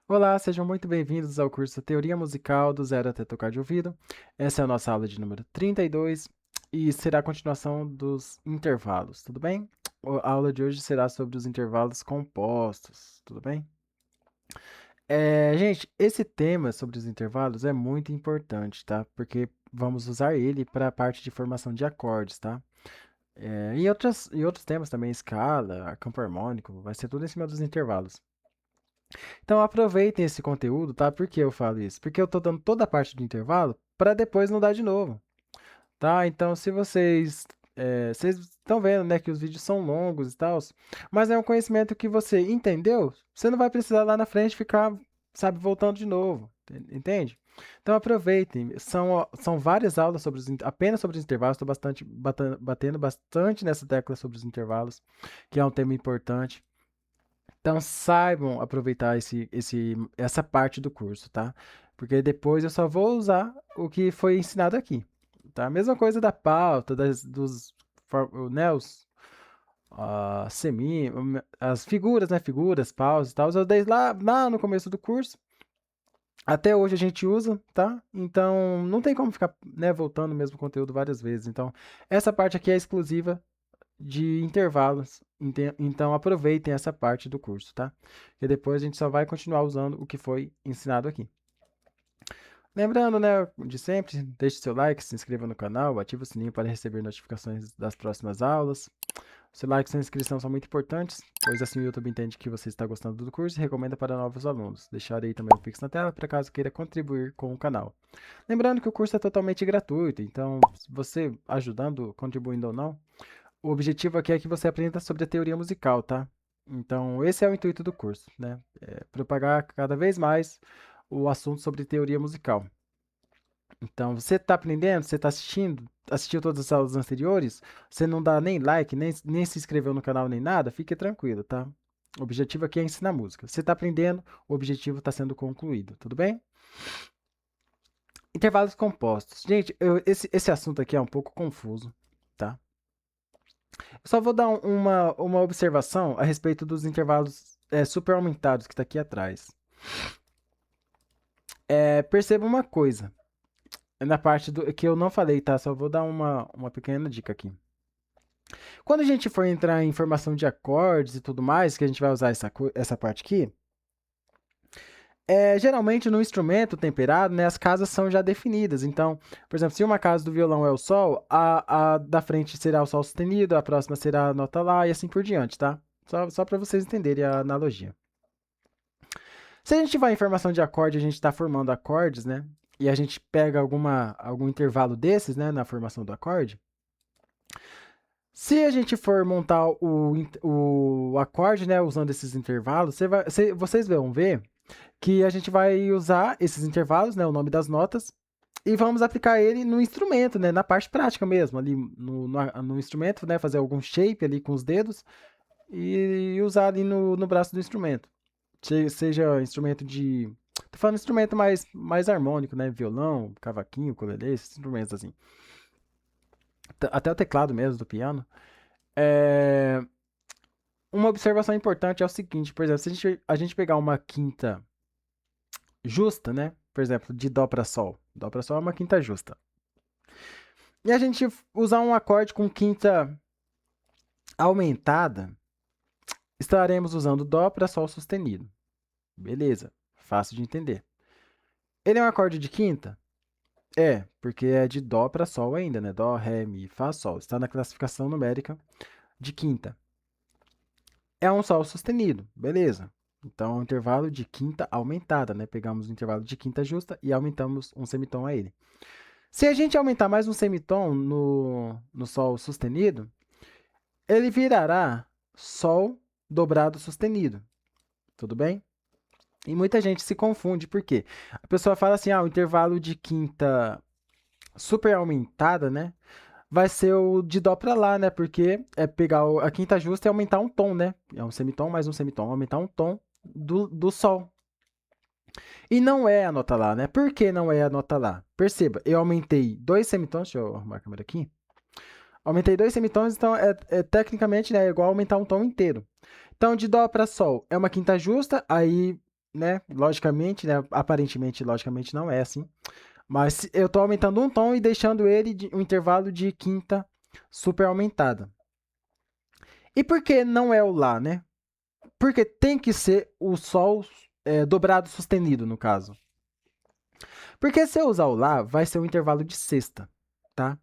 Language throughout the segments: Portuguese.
Olá, sejam muito bem-vindos ao curso Teoria Musical do Zero até Tocar de Ouvido. Essa é a nossa aula de número 32 e será a continuação dos intervalos, tudo bem? A aula de hoje será sobre os intervalos compostos, tudo bem? Gente, esse tema sobre os intervalos é muito importante, tá? Porque vamos usar ele para a parte de formação de acordes, tá? E outros temas também, escala, campo harmônico, vai ser tudo em cima dos intervalos. Então aproveitem esse conteúdo, tá? Por que eu falo isso? Porque eu tô dando toda a parte do intervalo para depois não dar de novo, tá? Então se vocês estão vendo, né, que os vídeos são longos e tal, mas é um conhecimento que você entendeu, você não vai precisar lá na frente ficar, sabe, voltando de novo, entende? Então aproveitem, são várias aulas apenas sobre os intervalos, estou batendo bastante nessa tecla sobre os intervalos, que é um tema importante. Então saibam aproveitar essa parte do curso, tá? Porque depois eu só vou usar o que foi ensinado aqui, tá? A mesma coisa da pauta, né, as figuras, né? Figuras, pausas e tal. Eu dei lá no começo do curso. Até hoje a gente usa, tá? Então não tem como ficar, né, voltando o mesmo conteúdo várias vezes. Então essa parte aqui é exclusiva de intervalos. Então aproveitem essa parte do curso, tá? E depois a gente só vai continuar usando o que foi ensinado aqui. Lembrando, né, de sempre, deixe seu like, se inscreva no canal, ative o sininho para receber notificações das próximas aulas. Seu like e sua inscrição são muito importantes, pois assim o YouTube entende que você está gostando do curso e recomenda para novos alunos. Deixarei também o Pix na tela para caso queira contribuir com o canal. Lembrando que o curso é totalmente gratuito, então você ajudando, contribuindo ou não, o objetivo aqui é que você aprenda sobre a teoria musical, tá? Então, esse é o intuito do curso, né? Propagar cada vez mais o assunto sobre teoria musical. Então, você está aprendendo, você está assistiu todas as aulas anteriores, você não dá nem like, nem se inscreveu no canal, nem nada, fique tranquilo, tá? O objetivo aqui é ensinar música. Você está aprendendo, o objetivo está sendo concluído, tudo bem? Intervalos compostos. Gente, esse assunto aqui é um pouco confuso, tá? Só vou dar uma observação a respeito dos intervalos super aumentados que está aqui atrás. Perceba uma coisa, na parte do que eu não falei, tá? Só vou dar uma pequena dica aqui. Quando a gente for entrar em formação de acordes e tudo mais, que a gente vai usar essa parte aqui, geralmente no instrumento temperado, né, as casas são já definidas. Então, por exemplo, se uma casa do violão é o sol, a da frente será o sol sustenido, a próxima será a nota lá e assim por diante, tá? Só para vocês entenderem a analogia. Se a gente vai em formação de acorde, a gente está formando acordes, né? E a gente pega algum intervalo desses, né, na formação do acorde. Se a gente for montar o acorde, né, usando esses intervalos, vocês vão ver que a gente vai usar esses intervalos, né, o nome das notas, e vamos aplicar ele no instrumento, né, na parte prática mesmo, ali no instrumento, né, fazer algum shape ali com os dedos e usar ali no braço do instrumento. Seja instrumento de. Tô falando instrumento mais harmônico, né? Violão, cavaquinho, ukulele, esses instrumentos assim. Até o teclado mesmo do piano. É, Uma observação importante é o seguinte, por exemplo, se a gente pegar uma quinta justa, né? Por exemplo, de Dó para Sol. Dó para Sol é uma quinta justa. E a gente usar um acorde com quinta aumentada, estaremos usando Dó para Sol sustenido. Beleza, fácil de entender. Ele é um acorde de quinta? Porque é de Dó para Sol ainda, né? Dó, Ré, Mi, Fá, Sol. Está na classificação numérica de quinta. É um Sol sustenido, beleza. Então, é um intervalo de quinta aumentada, né? Pegamos o intervalo de quinta justa e aumentamos um semitom a ele. Se a gente aumentar mais um semitom no Sol sustenido, ele virará Sol dobrado sustenido. Tudo bem? E muita gente se confunde, por quê? A pessoa fala assim, o intervalo de quinta super aumentada, né? Vai ser o de dó pra lá, né? Porque é pegar a quinta justa e aumentar um tom, né? É um semitom mais um semitom, aumentar um tom do sol. E não é a nota lá, né? Por que não é a nota lá? Perceba, eu aumentei dois semitons, deixa eu arrumar a câmera aqui. Aumentei dois semitons, então tecnicamente, né, é igual aumentar um tom inteiro. Então, de dó para sol é uma quinta justa, aí né? Logicamente, né? Aparentemente, logicamente não é assim. Mas eu estou aumentando um tom e deixando ele um intervalo de quinta super aumentada. E por que não é o Lá, né? Porque tem que ser o Sol dobrado sustenido, no caso. Porque se eu usar o Lá, vai ser um intervalo de sexta, tá?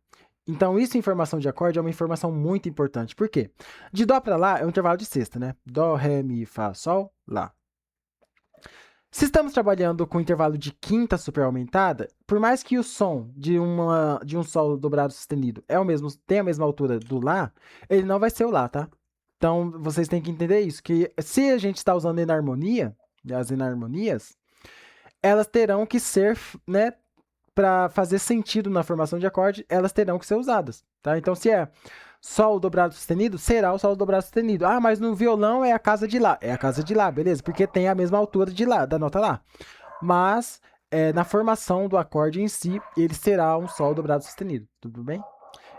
Então, isso em formação de acorde é uma informação muito importante. Por quê? De Dó para Lá é um intervalo de sexta, né? Dó, Ré, Mi, Fá, Sol, Lá. Se estamos trabalhando com intervalo de quinta super aumentada, por mais que o som de um Sol dobrado sustenido tenha a mesma altura do Lá, ele não vai ser o Lá, tá? Então, vocês têm que entender isso, que se a gente está usando enarmonia, as enarmonias, elas terão que ser, né, para fazer sentido na formação de acorde, elas terão que ser usadas, tá? Então, se é Sol dobrado sustenido, será o Sol dobrado sustenido. Ah, mas no violão é a casa de Lá. É a casa de Lá, beleza? Porque tem a mesma altura de Lá, da nota Lá. Mas na formação do acorde em si, ele será um Sol dobrado sustenido, tudo bem?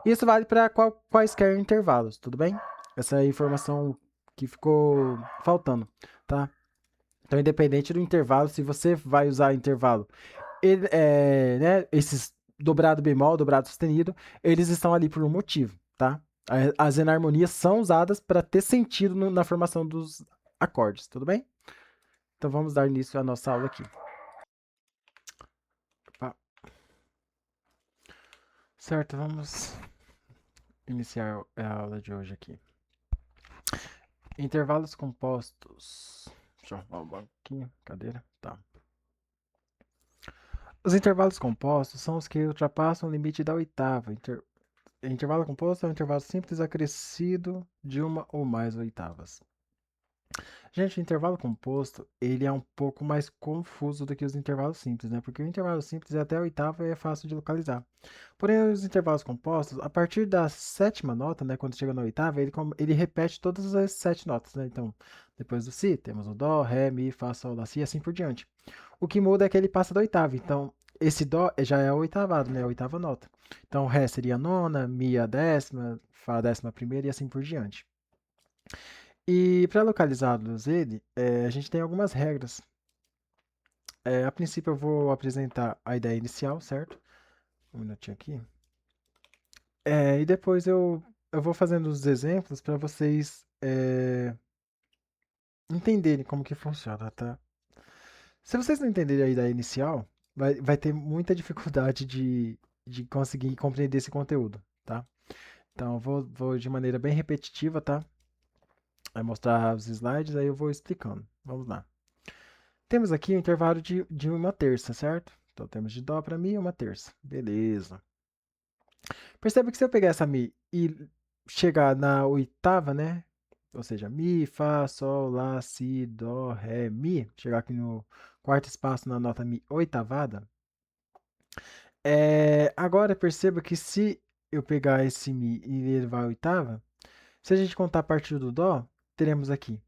Isso vale para quaisquer intervalos, tudo bem? Essa é a informação que ficou faltando, tá? Então, independente do intervalo, se você vai usar intervalo, né, esses dobrado bemol, dobrado sustenido, eles estão ali por um motivo, tá? As enarmonias são usadas para ter sentido na formação dos acordes, tudo bem? Então vamos dar início à nossa aula aqui. Opa. Certo, vamos iniciar a aula de hoje aqui. Intervalos compostos. Deixa eu arrumar um banquinho, cadeira. Tá. Os intervalos compostos são os que ultrapassam o limite da oitava. Intervalo composto é um intervalo simples acrescido de uma ou mais oitavas. Gente, o intervalo composto, ele é um pouco mais confuso do que os intervalos simples, né? Porque o intervalo simples é até a oitava e é fácil de localizar. Porém, os intervalos compostos, a partir da sétima nota, né? Quando chega na oitava, ele repete todas as 7 notas, né? Então, depois do Si, temos o Dó, Ré, Mi, Fá, Sol, Lá, Si e assim por diante. O que muda é que ele passa da oitava. Então, esse Dó já é o oitavado, né? A oitava nota. Então, Ré seria a nona, Mi a décima, Fá a décima primeira e assim por diante. E para localizá-los a gente tem algumas regras. A princípio eu vou apresentar a ideia inicial, certo? Um minutinho aqui. E depois eu vou fazendo os exemplos para vocês entenderem como que funciona, tá? Se vocês não entenderem a ideia inicial, vai ter muita dificuldade de conseguir compreender esse conteúdo, tá? Então eu vou de maneira bem repetitiva, tá? Vai mostrar os slides, aí eu vou explicando. Vamos lá. Temos aqui o intervalo de uma terça, certo? Então temos de Dó para Mi uma terça. Beleza. Percebe que se eu pegar essa Mi e chegar na oitava, né? Ou seja, Mi, Fá, Sol, Lá, Si, Dó, Ré, Mi. Chegar aqui no quarto espaço na nota Mi oitavada. Agora perceba que se eu pegar esse Mi e elevar a oitava, se a gente contar a partir do Dó, teremos aqui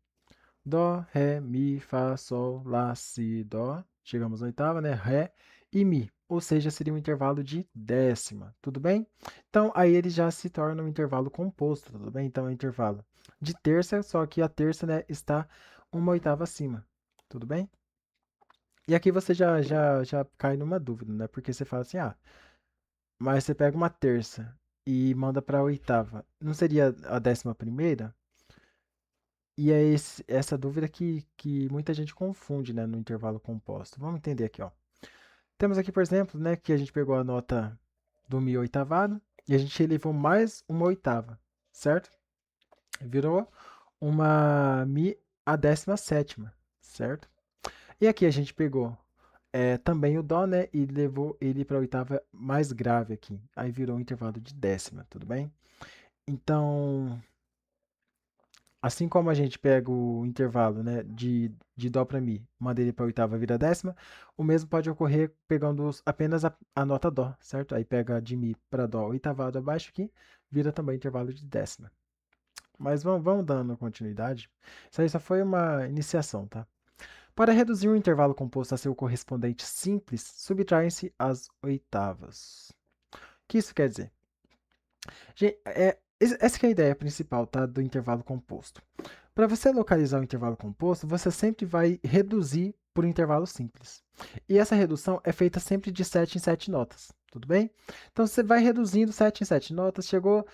Dó, Ré, Mi, Fá, Sol, Lá, Si, Dó. Chegamos na oitava, né? Ré e Mi. Ou seja, seria um intervalo de décima. Tudo bem? Então, aí ele já se torna um intervalo composto. Tudo bem? Então, é um intervalo de terça, só que a terça, né, está uma oitava acima. Tudo bem? E aqui você já cai numa dúvida, né? Porque você fala assim, mas você pega uma terça e manda para a oitava. Não seria a décima primeira? E é essa dúvida que muita gente confunde, né, no intervalo composto. Vamos entender aqui, ó. Temos aqui, por exemplo, né, que a gente pegou a nota do Mi oitavado e a gente elevou mais uma oitava, certo? Virou uma Mi a décima sétima, certo? E aqui a gente pegou também o Dó, né, e levou ele para a oitava mais grave aqui. Aí virou um intervalo de décima, tudo bem? Então, assim como a gente pega o intervalo, né, de Dó para Mi, manda ele para a oitava vira décima, o mesmo pode ocorrer pegando apenas a nota Dó, certo? Aí pega de Mi para Dó oitavado abaixo aqui, vira também intervalo de décima. Mas vamos dando continuidade. Isso aí só foi uma iniciação, tá? Para reduzir um intervalo composto a seu correspondente simples, subtraem-se as oitavas. O que isso quer dizer? Gente, essa que é a ideia principal, tá, do intervalo composto. Para você localizar o intervalo composto, você sempre vai reduzir por intervalo simples. E essa redução é feita sempre de 7 em 7 notas, tudo bem? Então você vai reduzindo 7 em 7 notas, chegou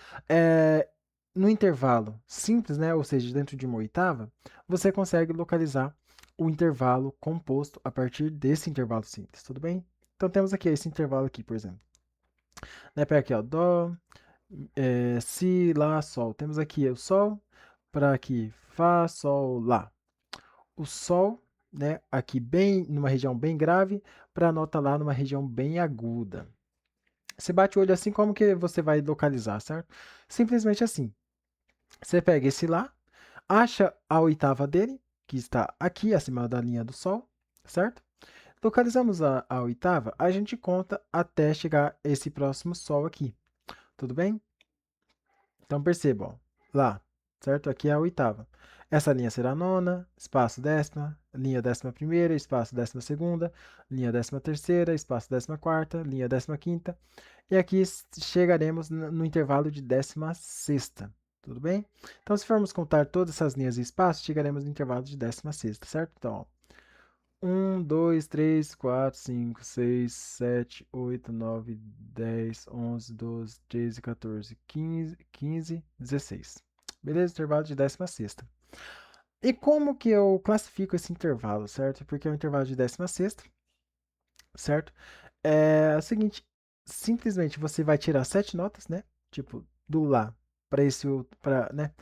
no intervalo simples, né, ou seja, dentro de uma oitava, você consegue localizar o intervalo composto a partir desse intervalo simples, tudo bem? Então temos aqui esse intervalo aqui, por exemplo. Né, pega aqui, ó, dó, si, lá, sol. Temos aqui o sol, para aqui, fá, sol, lá. O sol, né, aqui bem numa região bem grave, para a nota lá numa região bem aguda. Você bate o olho assim, como que você vai localizar, certo? Simplesmente assim. Você pega esse lá, acha a oitava dele, que está aqui acima da linha do sol, certo? Localizamos a oitava, a gente conta até chegar esse próximo sol aqui, tudo bem? Então percebam, lá, certo? Aqui é a oitava. Essa linha será a nona, espaço décima, linha 11ª, espaço 12ª, linha 13ª, espaço 14ª, linha 15ª. E aqui chegaremos no intervalo de 16ª, tudo bem? Então, se formos contar todas essas linhas e espaços, chegaremos no intervalo de 16ª, certo? Então, ó, 1, 2, 3, 4, 5, 6, 7, 8, 9, 10, 11, 12, 13, 14, 15, 16. Beleza? Intervalo de 16ª. E como que eu classifico esse intervalo, certo? Porque é um intervalo de 16ª, certo? É o seguinte, simplesmente você vai tirar 7 notas, né? Tipo, do lá para esse, para, né?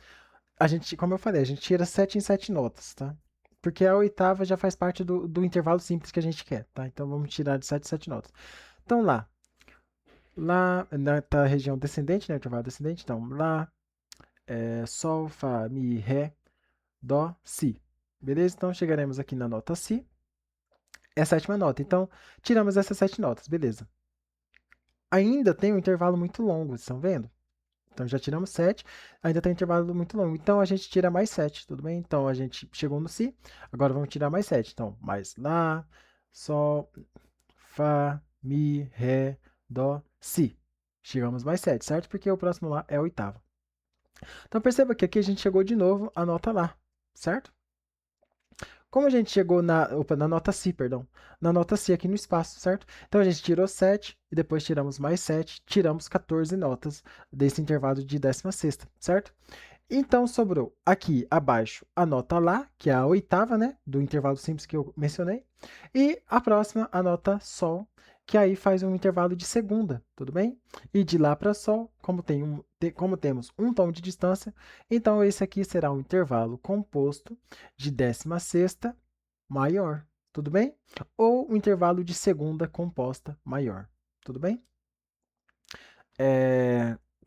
A gente, como eu falei, a gente tira 7 em 7 notas, tá? Porque a oitava já faz parte do intervalo simples que a gente quer, tá? Então vamos tirar de 7 em 7 notas. Então lá tá a região descendente, né? Intervalo descendente. Então lá, sol, fá, mi, ré, dó, si. Beleza? Então chegaremos aqui na nota si. É a sétima nota. Então tiramos essas 7 notas, beleza? Ainda tem um intervalo muito longo, vocês estão vendo? Então já tiramos 7, ainda tem um intervalo muito longo. Então a gente tira mais 7, tudo bem? Então a gente chegou no Si, agora vamos tirar mais 7. Então, mais Lá, Sol, Fá, Mi, Ré, Dó, Si. Chegamos mais 7, certo? Porque o próximo Lá é a oitava. Então perceba que aqui a gente chegou de novo à nota Lá, certo? Como a gente chegou na nota Si, perdão, na nota Si aqui no espaço, certo? Então a gente tirou 7 e depois tiramos mais 7, tiramos 14 notas desse intervalo de 16ª, certo? Então sobrou aqui abaixo a nota Lá, que é a oitava, né, do intervalo simples que eu mencionei, e a próxima a nota Sol, que aí faz um intervalo de segunda, tudo bem? E de Lá para Sol, como temos um tom de distância, então esse aqui será um intervalo composto de 16ª maior, tudo bem? Ou um intervalo de segunda composta maior, tudo bem?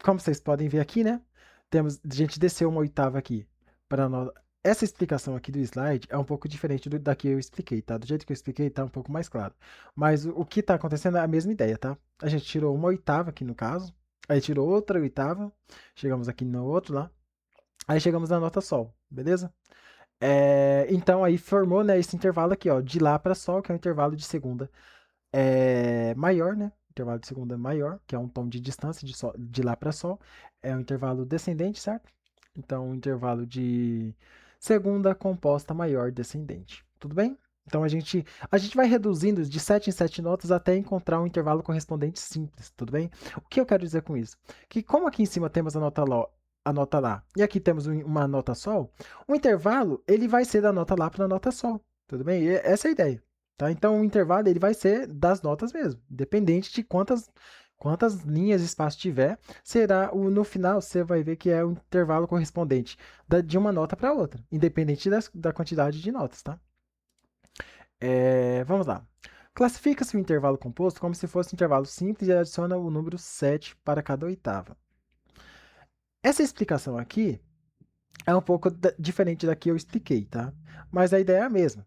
Como vocês podem ver aqui, né? A gente desceu uma oitava aqui para nós. Essa explicação aqui do slide é um pouco diferente da que eu expliquei, tá? Do jeito que eu expliquei, tá um pouco mais claro. Mas o que está acontecendo é a mesma ideia, tá? A gente tirou uma oitava aqui no caso, aí tirou outra oitava, chegamos aqui no outro lá, aí chegamos na nota Sol, beleza? Então aí formou, né, esse intervalo aqui, ó, de Lá para Sol, que é o intervalo de segunda maior, né? Intervalo de segunda maior, que é um tom de distância de Lá para Sol. É um intervalo descendente, certo? Então, um intervalo de segunda composta maior descendente. Tudo bem? Então, a gente vai reduzindo de 7 em 7 notas até encontrar um intervalo correspondente simples, tudo bem? O que eu quero dizer com isso? Que como aqui em cima temos a nota Lá e aqui temos uma nota Sol, o intervalo ele vai ser da nota Lá para a nota Sol, tudo bem? E essa é a ideia. Tá? Então o intervalo ele vai ser das notas mesmo, independente de quantas linhas de espaço tiver, no final você vai ver que é o intervalo correspondente de uma nota para outra, independente da quantidade de notas, tá? Vamos lá. Classifica-se o intervalo composto como se fosse um intervalo simples e adiciona o número 7 para cada oitava. Essa explicação aqui é um pouco diferente da que eu expliquei, tá? Mas a ideia é a mesma.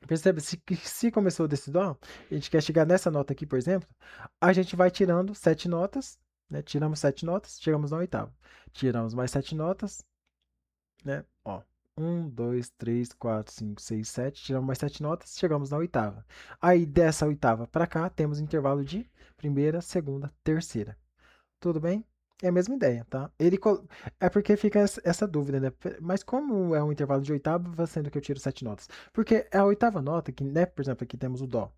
Percebe? Se começou desse dó, a gente quer chegar nessa nota aqui, por exemplo, a gente vai tirando 7 notas, né? Tiramos 7 notas, chegamos na oitava. Tiramos mais 7 notas, né? Ó, 1, 2, 3, 4, 5, 6, 7. Tiramos mais 7 notas, chegamos na oitava. Aí dessa oitava para cá, temos intervalo de primeira, segunda, terceira. Tudo bem? É a mesma ideia, tá? É porque fica essa dúvida, né? Mas como é um intervalo de oitava, sendo que eu tiro 7 notas? Porque é a oitava nota, que, né? Por exemplo, aqui temos o Dó.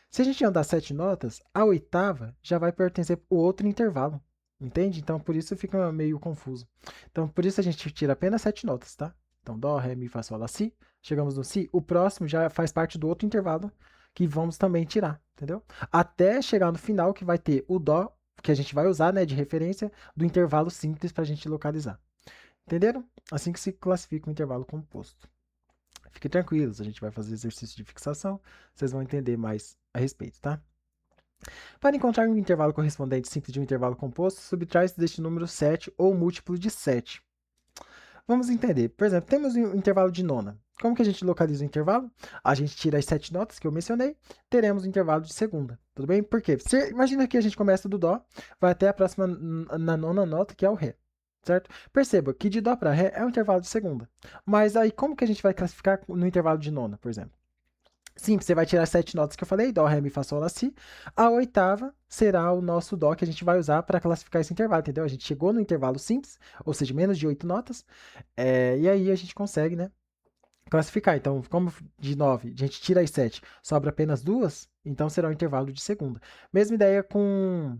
Se a gente andar 7 notas, a oitava já vai pertencer ao outro intervalo. Entende? Então, por isso fica meio confuso. Então, por isso a gente tira apenas 7 notas, tá? Então, Dó, Ré, Mi, Fá, Sol, Lá, Si. Chegamos no Si. O próximo já faz parte do outro intervalo que vamos também tirar, entendeu? Até chegar no final que vai ter o Dó, que a gente vai usar, né, de referência, do intervalo simples para a gente localizar. Entenderam? Assim que se classifica o intervalo composto. Fiquem tranquilos, a gente vai fazer exercício de fixação, vocês vão entender mais a respeito, tá? Para encontrar um intervalo correspondente simples de um intervalo composto, subtrai-se deste número 7 ou múltiplo de 7. Vamos entender. Por exemplo, temos um intervalo de nona. Como que a gente localiza o intervalo? A gente tira as 7 notas que eu mencionei, teremos o intervalo de segunda. Tudo bem? Por quê? Imagina que a gente começa do Dó, vai até a próxima, na nona nota, que é o Ré. Certo? Perceba que de Dó para Ré é um intervalo de segunda. Mas aí, como que a gente vai classificar no intervalo de nona, por exemplo? Simples, você vai tirar as 7 notas que eu falei, Dó, Ré, Mi, Fá, Sol, Lá, Si. A oitava será o nosso Dó que a gente vai usar para classificar esse intervalo, entendeu? A gente chegou no intervalo simples, ou seja, menos de 8 notas, e aí a gente consegue, né, classificar. Então, como de 9 a gente tira as 7, sobra apenas 2, então será o intervalo de segunda. Mesma ideia com,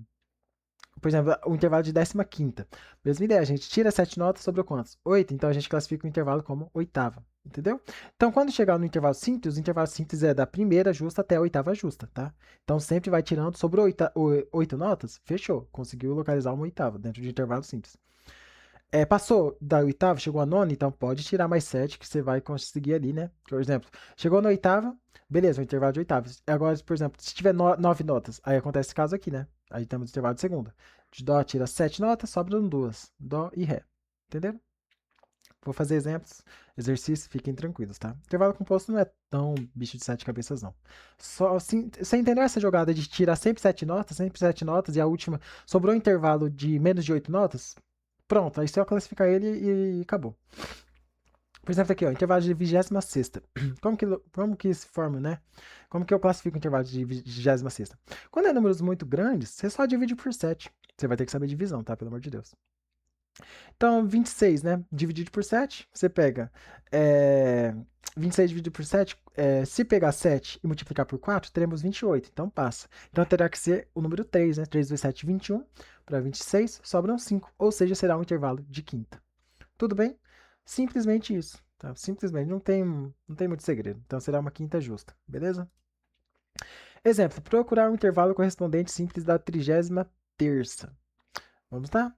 por exemplo, o intervalo de 15ª. Mesma ideia, a gente tira 7 notas, sobrou quantas? 8, então a gente classifica o intervalo como oitava. Entendeu? Então, quando chegar no intervalo simples, o intervalo simples é da primeira justa até a oitava justa, tá? Então, sempre vai tirando, sobrou 8 notas, fechou. Conseguiu localizar uma oitava dentro de intervalo simples. Passou da oitava, chegou a nona, então pode tirar mais 7 que você vai conseguir ali, né? Por exemplo, chegou na oitava, beleza, o intervalo de oitavas. Agora, por exemplo, se tiver 9 notas, aí acontece esse caso aqui, né? Aí temos o intervalo de segunda. De Dó tira 7 notas, sobram 2. Dó e Ré. Entenderam? Vou fazer exemplos, exercícios, fiquem tranquilos, tá? Intervalo composto não é tão bicho de 7 cabeças, não. Só assim, você entendeu essa jogada de tirar sempre 7 notas, e a última sobrou um intervalo de menos de 8 notas? Pronto, aí só classificar ele e acabou. Por exemplo, aqui, ó, intervalo de 26ª. Como que se forma, né? Como que eu classifico o intervalo de 26ª? Quando é números muito grandes, você só divide por 7. Você vai ter que saber divisão, tá? Pelo amor de Deus. Então, 26, né? Dividido por 7, você pega 26 dividido por 7. Se pegar 7 e multiplicar por 4, teremos 28. Então, passa. Então, terá que ser o número 3, né? 3 vezes 7, 21. Para 26, sobram 5. Ou seja, será um intervalo de quinta. Tudo bem? Simplesmente isso. Tá? Simplesmente. Não tem muito segredo. Então, será uma quinta justa. Beleza? Exemplo. Procurar um intervalo correspondente simples da 33ª. Vamos lá?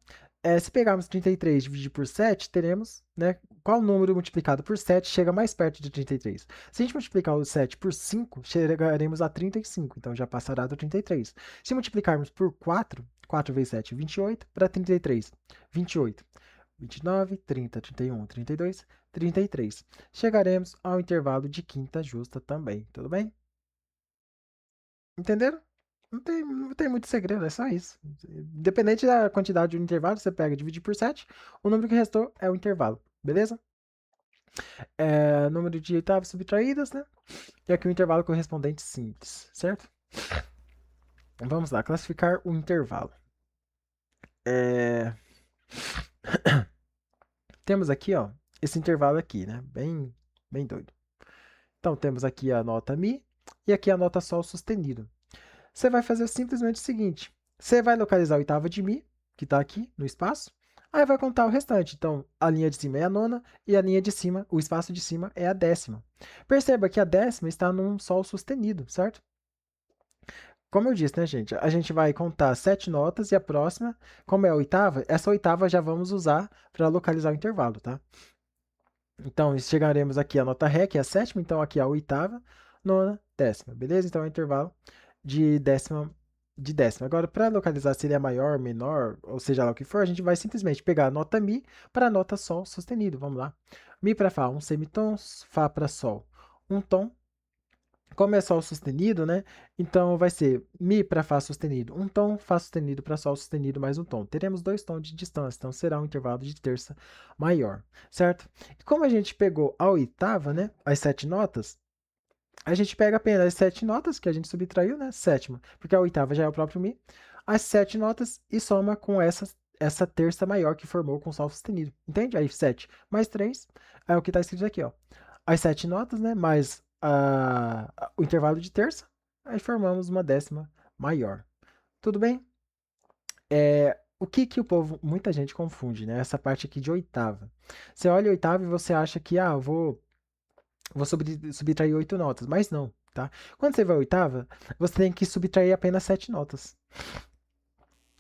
Se pegarmos 33 e dividir por 7, teremos, né, qual número multiplicado por 7 chega mais perto de 33. Se a gente multiplicar o 7 por 5, chegaremos a 35, então já passará do 33. Se multiplicarmos por 4, 4 vezes 7, 28, para 33, 28, 29, 30, 31, 32, 33. Chegaremos ao intervalo de quinta justa também, tudo bem? Entenderam? Não tem muito segredo, é só isso. Independente da quantidade de intervalo, você pega e divide por 7, o número que restou é o intervalo, beleza? Número de oitavas subtraídas, né? E aqui o intervalo correspondente simples, certo? Vamos lá, classificar o intervalo. Temos aqui, ó, esse intervalo aqui, né? Bem, bem doido. Então, temos aqui a nota Mi e aqui a nota Sol sustenido. Você vai fazer simplesmente o seguinte: você vai localizar a oitava de Mi, que está aqui no espaço, aí vai contar o restante. Então, a linha de cima é a nona e a linha de cima, o espaço de cima, é a décima. Perceba que a décima está num Sol sustenido, certo? Como eu disse, né, gente? A gente vai contar 7 notas e a próxima, como é a oitava, essa oitava já vamos usar para localizar o intervalo, tá? Então, chegaremos aqui à nota Ré, que é a sétima, então aqui a oitava, nona, décima, beleza? Então é o intervalo de décima. Agora, para localizar se ele é maior, menor, ou seja lá o que for, a gente vai simplesmente pegar a nota Mi para a nota Sol sustenido. Vamos lá. Mi para Fá, um semitom, Fá para Sol, um tom. Como é Sol sustenido, né? Então vai ser Mi para Fá sustenido, um tom, Fá sustenido para Sol sustenido mais um tom. Teremos 2 tons de distância, então será um intervalo de terça maior, certo? E como a gente pegou a oitava, né? As 7 notas, a gente pega apenas as 7 notas que a gente subtraiu, né? Sétima, porque a oitava já é o próprio Mi, as 7 notas e soma com essas essa terça maior que formou com sol sustenido. Entende? Aí 7 mais 3 é o que está escrito aqui, ó. As 7 notas, né? Mais o intervalo de terça. Aí formamos uma décima maior. Tudo bem? O que o povo, muita gente confunde, né? Essa parte aqui de oitava. Você olha a oitava e você acha que, eu vou subtrair 8 notas, mas não, tá? Quando você vai à oitava, você tem que subtrair apenas 7 notas.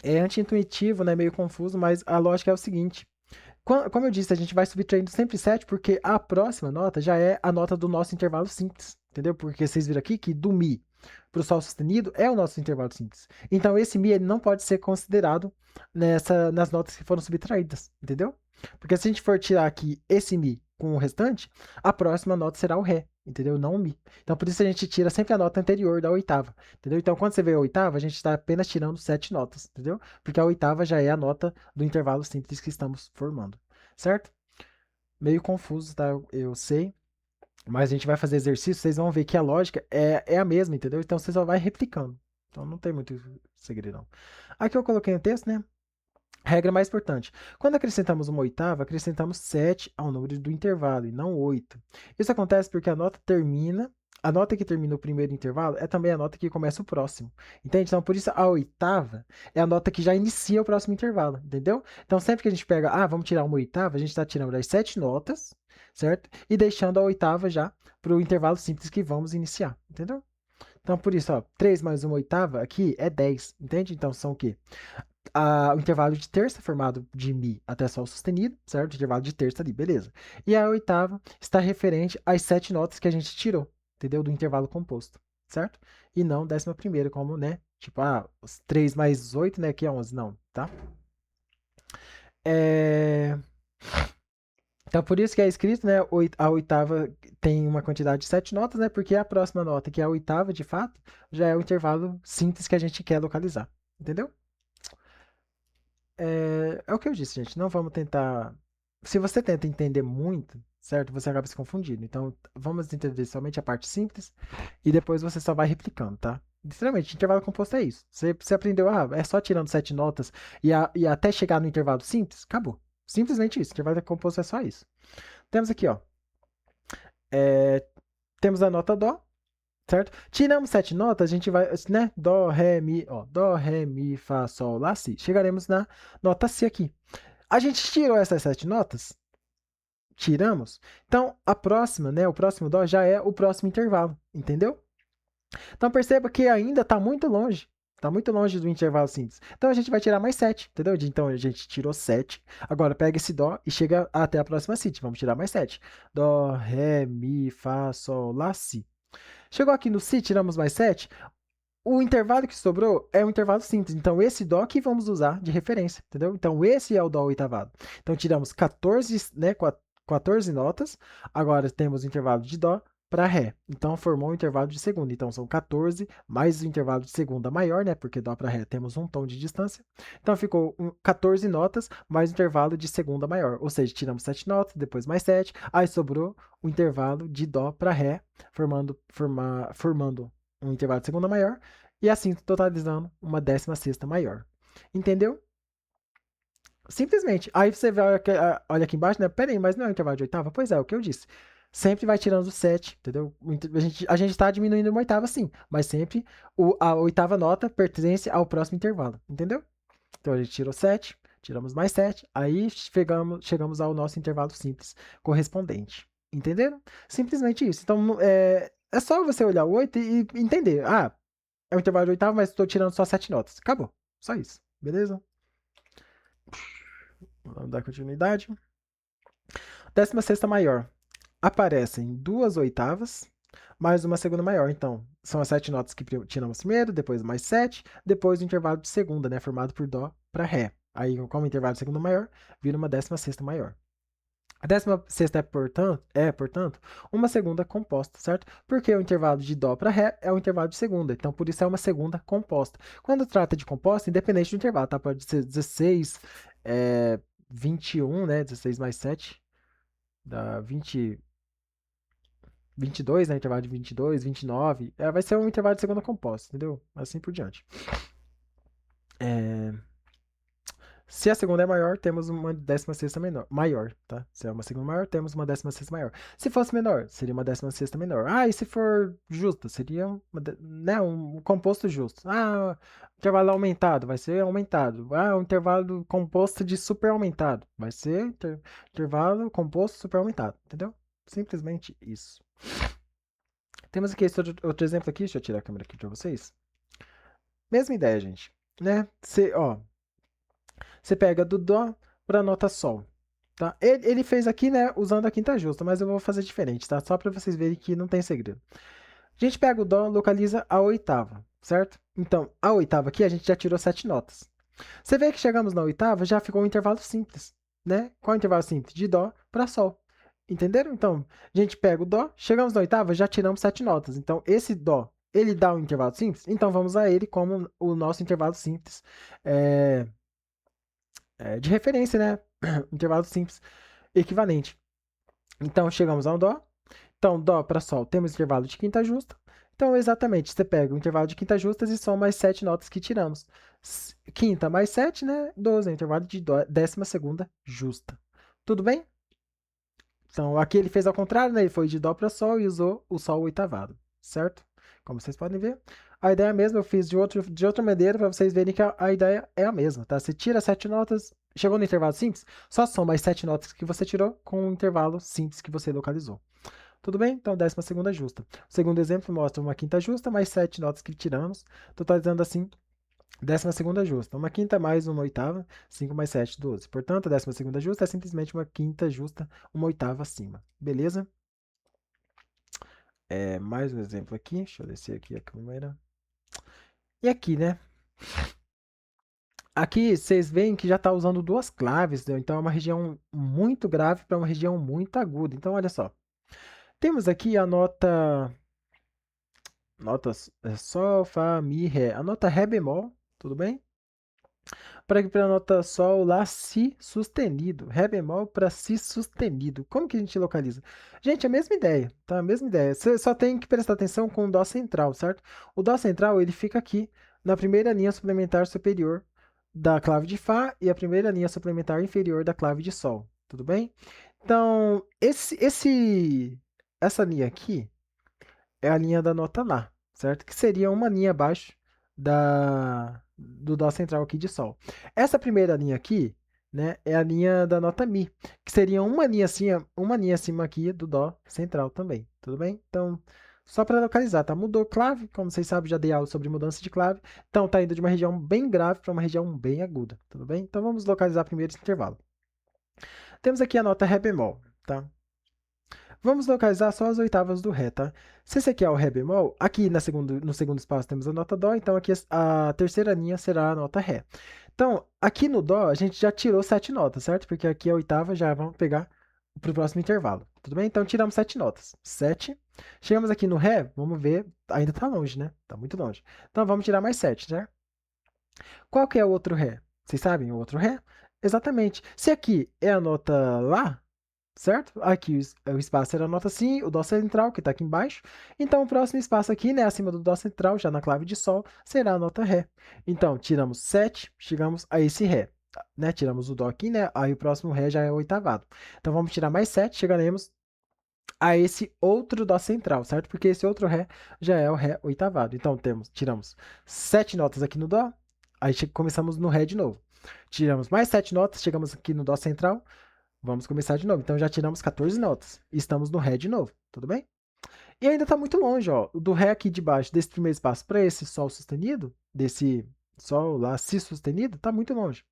É anti-intuitivo, né? Meio confuso, mas a lógica é o seguinte. Como eu disse, a gente vai subtraindo sempre 7 porque a próxima nota já é a nota do nosso intervalo simples, entendeu? Porque vocês viram aqui que do Mi para o Sol sustenido é o nosso intervalo simples. Então esse Mi ele não pode ser considerado nas notas que foram subtraídas, entendeu? Porque se a gente for tirar aqui esse Mi com o restante, a próxima nota será o Ré, entendeu? Não o Mi. Então por isso a gente tira sempre a nota anterior da oitava, entendeu? Então quando você vê a oitava, a gente está apenas tirando 7 notas, entendeu? Porque a oitava já é a nota do intervalo simples que estamos formando, certo? Meio confuso, tá? Eu sei. Mas a gente vai fazer exercício, vocês vão ver que a lógica é a mesma, entendeu? Então você só vai replicando. Então não tem muito segredo, não. Aqui eu coloquei no texto, né? Regra mais importante. Quando acrescentamos uma oitava, acrescentamos 7 ao número do intervalo e não 8. Isso acontece porque a nota que termina o primeiro intervalo é também a nota que começa o próximo. Entende? Então, por isso, a oitava é a nota que já inicia o próximo intervalo. Entendeu? Então, sempre que a gente pega, vamos tirar uma oitava, a gente está tirando as 7 notas, certo? E deixando a oitava já para o intervalo simples que vamos iniciar. Entendeu? Então, por isso, 3 mais uma oitava aqui é 10. Entende? Então, são o quê? O intervalo de terça formado de Mi até Sol sustenido, certo? Intervalo de terça ali, beleza. E a oitava está referente às 7 notas que a gente tirou, entendeu? Do intervalo composto, certo? E não 11ª, como, né? Tipo, os 3 mais 8, né? Que é 11, não, tá? Então, por isso que é escrito, né? A oitava tem uma quantidade de 7 notas, né? Porque a próxima nota, que é a oitava, de fato, já é o intervalo simples que a gente quer localizar, entendeu? É o que eu disse, gente. Não vamos tentar. Se você tenta entender muito, certo? Você acaba se confundindo. Então, vamos entender somente a parte simples e depois você só vai replicando, tá? Literalmente, intervalo composto é isso. Você aprendeu, é só tirando 7 notas e até chegar no intervalo simples? Acabou. Simplesmente isso. Intervalo composto é só isso. Temos aqui, ó. é, Temos a nota Dó, certo? Tiramos 7 notas, a gente vai, né? Dó, Ré, Mi, ó. Dó, Ré, Mi, Fá, Sol, Lá, Si. Chegaremos na nota Si aqui. A gente tirou essas 7 notas? Tiramos. Então, a próxima, né? O próximo dó já é o próximo intervalo, entendeu? Então, perceba que ainda está muito longe. Está muito longe do intervalo simples. Então, a gente vai tirar mais 7, entendeu? Então, a gente tirou 7. Agora, pega esse dó e chega até a próxima Si. Vamos tirar mais 7. Dó, Ré, Mi, Fá, Sol, Lá, Si. Chegou aqui no Si, tiramos mais 7. O intervalo que sobrou é um intervalo simples. Então, esse dó que vamos usar de referência, entendeu? Então, esse é o dó oitavado. Então, tiramos 14, né, 14 notas. Agora, temos o intervalo de dó para ré. Então, formou um intervalo de segunda. Então, são 14 mais o intervalo de segunda maior, né? Porque dó para ré temos um tom de distância. Então, ficou 14 notas mais o intervalo de segunda maior. Ou seja, tiramos 7 notas, depois mais 7. Aí, sobrou o intervalo de dó para ré, formando um intervalo de segunda maior, e assim totalizando uma 16ª maior. Entendeu? Simplesmente. Aí você olha aqui embaixo, né? Peraí, mas não é um intervalo de oitava? Pois é, o que eu disse. Sempre vai tirando 7, entendeu? A gente tá diminuindo uma oitava, sim, mas sempre a oitava nota pertence ao próximo intervalo, entendeu? Então a gente tirou 7, tiramos mais 7, aí chegamos ao nosso intervalo simples correspondente. Entenderam? Simplesmente isso. Então é só você olhar o 8 e entender. É um intervalo de oitava, mas estou tirando só 7 notas. Acabou. Só isso. Beleza? Vamos dar continuidade. 16ª maior. Aparecem duas oitavas mais uma segunda maior. Então, são as 7 notas que tiramos primeiro, depois mais 7, depois o intervalo de segunda, né? Formado por Dó para Ré. Aí, como intervalo de segunda maior, vira uma 16ª maior. A 16ª portanto, uma segunda composta, certo? Porque o intervalo de Dó para Ré é o intervalo de segunda, então por isso é uma segunda composta. Quando trata de composta, independente do intervalo, tá? Pode ser 16, 21, né? 16 mais 7 dá 22, né? Intervalo de 22, 29. Vai ser um intervalo de segunda composta, entendeu? Assim por diante. Se a segunda é maior, temos uma 16ª maior, tá? Se é uma segunda maior, temos uma 16ª maior. Se fosse menor, seria uma 16ª menor. Ah, e se for justa, seria né, um composto justo. Ah, intervalo aumentado, vai ser aumentado. Ah, um intervalo composto de super aumentado, vai ser intervalo composto super aumentado, entendeu? Simplesmente isso. Temos aqui esse outro exemplo aqui, deixa eu tirar a câmera aqui para vocês. Mesma ideia, gente, né? Você pega do Dó para nota Sol. Tá? Ele fez aqui, né, usando a quinta justa, mas eu vou fazer diferente, tá? Só para vocês verem que não tem segredo. A gente pega o Dó, localiza a oitava, certo? Então, a oitava aqui, a gente já tirou 7 notas. Você vê que chegamos na oitava, já ficou um intervalo simples, né? Qual é o intervalo simples? De Dó para Sol. Entenderam? Então, a gente pega o Dó, chegamos na oitava, já tiramos 7 notas. Então, esse Dó, ele dá um intervalo simples? Então, vamos a ele como o nosso intervalo simples de referência, né? Intervalo simples equivalente. Então, chegamos ao Dó. Então, Dó para Sol, temos intervalo de quinta justa. Então, exatamente, você pega o intervalo de quinta justas e soma as 7 notas que tiramos. Quinta mais 7, né? 12, é o intervalo de 12ª justa. Tudo bem? Então, aqui ele fez ao contrário, né? Ele foi de Dó para Sol e usou o Sol oitavado, certo? Como vocês podem ver. A ideia é a mesma, eu fiz de outra maneira para vocês verem que a ideia é a mesma, tá? Você tira 7 notas, chegou no intervalo simples, só soma as 7 notas que você tirou com o intervalo simples que você localizou. Tudo bem? Então, 12ª justa. O segundo exemplo mostra uma quinta justa mais 7 notas que tiramos, totalizando assim 12ª justa. Uma quinta mais uma oitava, 5 mais 7, 12. Portanto, a 12ª justa é simplesmente uma quinta justa, uma oitava acima. Beleza? Mais um exemplo aqui. Deixa eu descer aqui a câmera. E aqui, né? Aqui vocês veem que já está usando duas claves, né? Então é uma região muito grave para uma região muito aguda. Então, olha só. Temos aqui a nota Sol, Fá, Mi, Ré. A nota Ré bemol, tudo bem? Para a nota Sol, Lá, Si sustenido. Ré bemol para Si sustenido. Como que a gente localiza? Gente, a mesma ideia, tá? A mesma ideia. Você só tem que prestar atenção com o Dó central, certo? O Dó central, ele fica aqui na primeira linha suplementar superior da clave de Fá e a primeira linha suplementar inferior da clave de Sol, tudo bem? Então, essa linha aqui é a linha da nota Lá, certo? Que seria uma linha abaixo do Dó central aqui de Sol. Essa primeira linha aqui, né, é a linha da nota Mi, que seria uma linha acima aqui do Dó central também, tudo bem? Então, só para localizar, tá? Mudou clave, como vocês sabem, já dei aula sobre mudança de clave. Então, tá indo de uma região bem grave para uma região bem aguda, tudo bem? Então, vamos localizar primeiro esse intervalo. Temos aqui a nota Ré bemol, tá? Vamos localizar só as oitavas do Ré, tá? Se esse aqui é o Ré bemol, aqui no segundo espaço temos a nota Dó, então aqui a terceira linha será a nota Ré. Então, aqui no Dó, a gente já tirou 7 notas, certo? Porque aqui a oitava já vamos pegar para o próximo intervalo, tudo bem? Então, tiramos 7 notas. 7. Chegamos aqui no Ré, vamos ver, ainda tá longe, né? Tá muito longe. Então, vamos tirar mais 7, certo? Qual que é o outro Ré? Vocês sabem o outro Ré? Exatamente. Se aqui é a nota Lá, certo? Aqui o espaço era a nota Si, o Dó central, que está aqui embaixo. Então, o próximo espaço aqui, né, acima do Dó central, já na clave de Sol, será a nota Ré. Então, tiramos 7, chegamos a esse Ré. Né? Tiramos o Dó aqui, né? Aí o próximo Ré já é o oitavado. Então, vamos tirar mais 7, chegaremos a esse outro Dó central, certo? Porque esse outro Ré já é o Ré oitavado. Então, tiramos 7 notas aqui no Dó, aí começamos no Ré de novo. Tiramos mais 7 notas, chegamos aqui no Dó central, vamos começar de novo. Então já tiramos 14 notas. E estamos no Ré de novo, tudo bem? E ainda está muito longe, ó. Do Ré aqui de baixo, desse primeiro espaço para esse Sol sustenido, desse Sol lá, Si sustenido, está muito longe.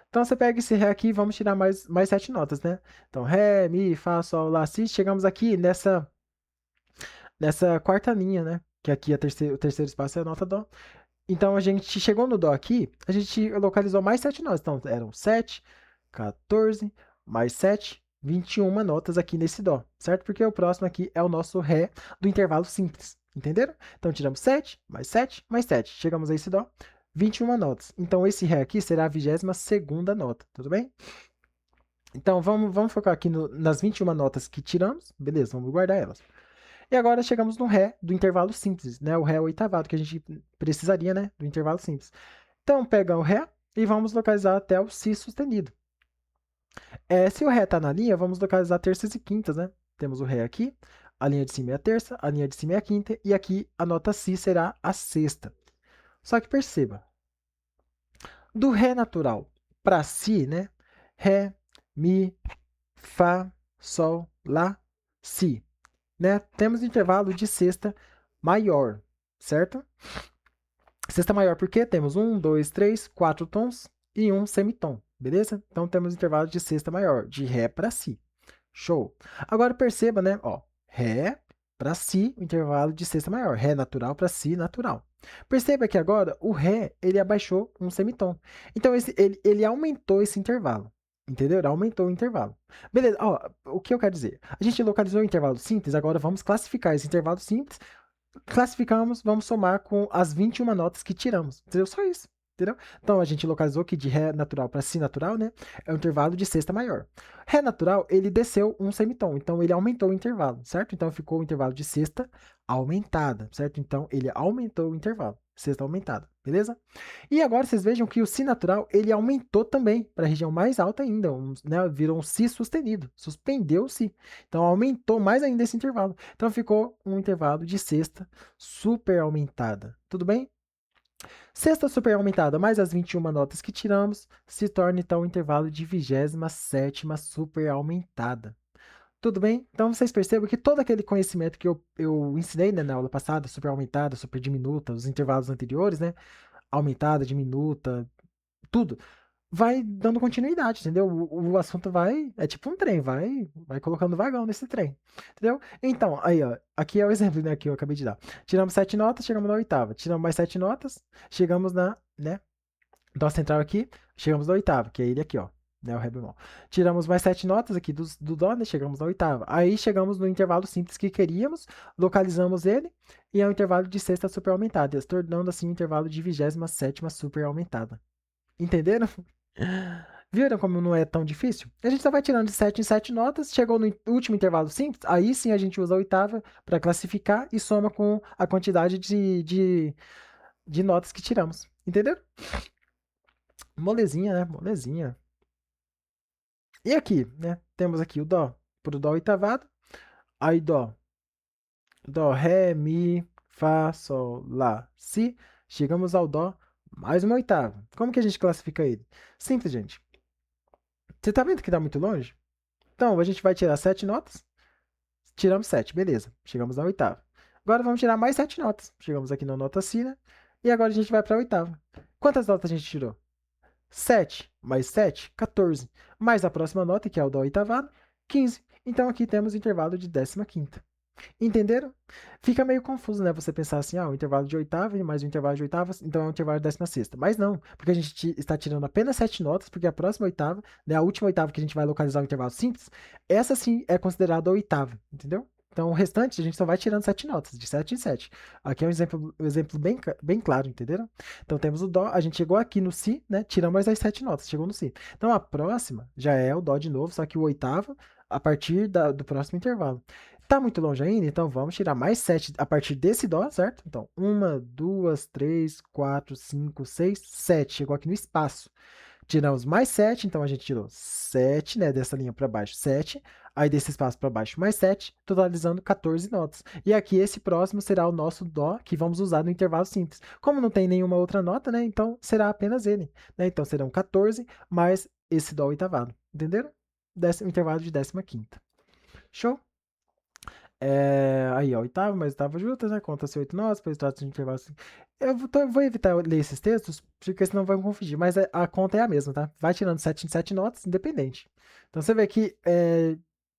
Então você pega esse Ré aqui e vamos tirar mais 7 notas, né? Então Ré, Mi, Fá, Sol, Lá, Si. Chegamos aqui nessa quarta linha, né? Que aqui o terceiro espaço é a nota Dó. Então a gente chegou no Dó aqui, a gente localizou mais 7 notas. Então eram 7, 14, mais 7, 21 notas aqui nesse Dó, certo? Porque o próximo aqui é o nosso Ré do intervalo simples, entenderam? Então tiramos 7, mais 7, mais 7. Chegamos a esse Dó, 21 notas. Então esse Ré aqui será a 22ª nota, tudo bem? Então vamos focar aqui nas 21 notas que tiramos, beleza, vamos guardar elas. E agora chegamos no Ré do intervalo simples, né? O Ré oitavado que a gente precisaria, né? Do intervalo simples. Então pega o Ré, e vamos localizar até o Si sustenido. Se o Ré está na linha, vamos localizar terças e quintas, né? Temos o Ré aqui, a linha de cima é a terça, a linha de cima é a quinta, e aqui a nota Si será a sexta. Só que perceba, do Ré natural para Si, né? Ré, Mi, Fá, Sol, Lá, Si, né? Temos intervalo de sexta maior, certo? Sexta maior porque temos 1, 2, 3, 4 tons e um semitom, beleza? Então temos intervalo de sexta maior, de Ré para Si. Show. Agora perceba, né? Ó, Ré para Si, o intervalo de sexta maior. Ré natural para Si natural. Perceba que agora o Ré ele abaixou um semitom. Então ele aumentou esse intervalo. Entendeu? Ele aumentou o intervalo. Beleza, ó, o que eu quero dizer? A gente localizou o intervalo simples, agora vamos classificar esse intervalo simples. Classificamos, vamos somar com as 21 notas que tiramos. Entendeu? Só isso. Entendeu? Então a gente localizou que de Ré natural para Si natural, né? É um intervalo de sexta maior. Ré natural, ele desceu um semitom, então ele aumentou o intervalo, certo? Então ficou o intervalo de sexta aumentada, certo? Então ele aumentou o intervalo, sexta aumentada, beleza? E agora vocês vejam que o Si natural, ele aumentou também para a região mais alta ainda, né? Virou um Si sustenido, suspendeu o Si. Então aumentou mais ainda esse intervalo. Então ficou um intervalo de sexta super aumentada, tudo bem? Sexta super aumentada mais as 21 notas que tiramos se torna então o intervalo de 27ª super aumentada. Tudo bem? Então vocês percebem que todo aquele conhecimento que eu ensinei, né, na aula passada, super aumentada, super diminuta, os intervalos anteriores, né? Aumentada, diminuta, tudo vai dando continuidade, entendeu? O assunto vai, é tipo um trem, vai colocando vagão nesse trem, entendeu? Então, aí, ó, aqui é o exemplo, né, que eu acabei de dar. Tiramos 7 notas, chegamos na oitava. Tiramos mais 7 notas, chegamos na, né, dó central aqui, chegamos na oitava, que é ele aqui, ó, né, o ré bemol. Tiramos mais 7 notas aqui do dó, né, chegamos na oitava. Aí chegamos no intervalo simples que queríamos, localizamos ele, e é um intervalo de sexta super aumentada, tornando assim um intervalo de 27ª super aumentada. Entenderam? Viram como não é tão difícil? A gente só vai tirando de 7 em 7 notas, chegou no último intervalo simples, aí sim a gente usa a oitava para classificar e soma com a quantidade de notas que tiramos. Entenderam? Molezinha, né? Molezinha. E aqui, né? Temos aqui o dó pro dó oitavado, aí dó, ré, mi, fá, sol, lá, si. Chegamos ao dó mais uma oitava. Como que a gente classifica ele? Simples, gente. Você tá vendo que tá muito longe? Então, a gente vai tirar 7 notas. Tiramos 7, beleza. Chegamos na oitava. Agora vamos tirar mais 7 notas. Chegamos aqui na nota Si, né? E agora a gente vai para a oitava. Quantas notas a gente tirou? 7 mais 7, 14. Mais a próxima nota, que é o dó oitavado, 15. Então aqui temos o intervalo de 15ª. Entenderam? Fica meio confuso, né? Você pensar assim, o intervalo de oitava e mais um intervalo de oitavas, então é um intervalo de 16ª. Mas não, porque a gente está tirando apenas 7 notas, porque a próxima oitava, né, a última oitava que a gente vai localizar o intervalo simples, essa sim é considerada a oitava, entendeu? Então o restante a gente só vai tirando 7 notas, de 7 em 7. Aqui é um exemplo bem claro, entenderam? Então temos o dó, a gente chegou aqui no si, né? Tiramos as 7 notas, chegou no si. Então a próxima já é o dó de novo, só que o oitavo a partir do próximo intervalo. Tá muito longe ainda? Então vamos tirar mais 7 a partir desse dó, certo? Então, 1, 2, 3, 4, 5, 6, 7. Chegou aqui no espaço. Tiramos mais 7, então a gente tirou 7, né? Dessa linha para baixo, 7. Aí desse espaço para baixo, mais 7, totalizando 14 notas. E aqui esse próximo será o nosso dó que vamos usar no intervalo simples. Como não tem nenhuma outra nota, né? Então será apenas ele. Né? Então serão 14 mais esse dó oitavado. Entenderam? Intervalo de 15ª. Show? Aí, ó, oitava mais oitava juntas, né? Conta-se 8 notas, depois trata de intervalo assim. Vou evitar ler esses textos, porque senão vai me confundir. Mas a conta é a mesma, tá? Vai tirando 7 em 7 notas, independente. Então você vê que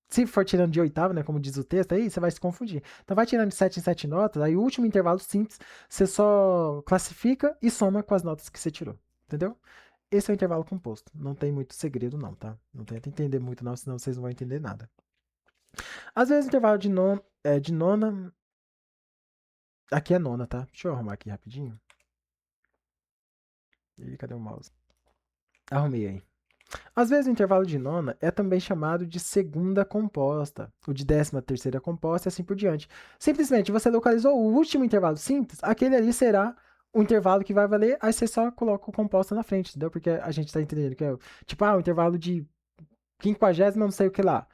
se for tirando de oitava, né? Como diz o texto aí, você vai se confundir. Então vai tirando de 7 em 7 notas, aí o último intervalo simples, você só classifica e soma com as notas que você tirou. Entendeu? Esse é o intervalo composto. Não tem muito segredo, não, tá? Não tenta entender muito, não, senão vocês não vão entender nada. Às vezes, intervalo de nona. Aqui é nona, tá? Deixa eu arrumar aqui rapidinho. Ih, cadê o mouse? Arrumei aí. Às vezes, o intervalo de nona é também chamado de segunda composta, o de 13ª composta e assim por diante. Simplesmente, você localizou o último intervalo simples, aquele ali será o intervalo que vai valer, aí você só coloca o composto na frente, entendeu? Porque a gente tá entendendo que é, tipo, o intervalo de 50ª, não sei o que lá.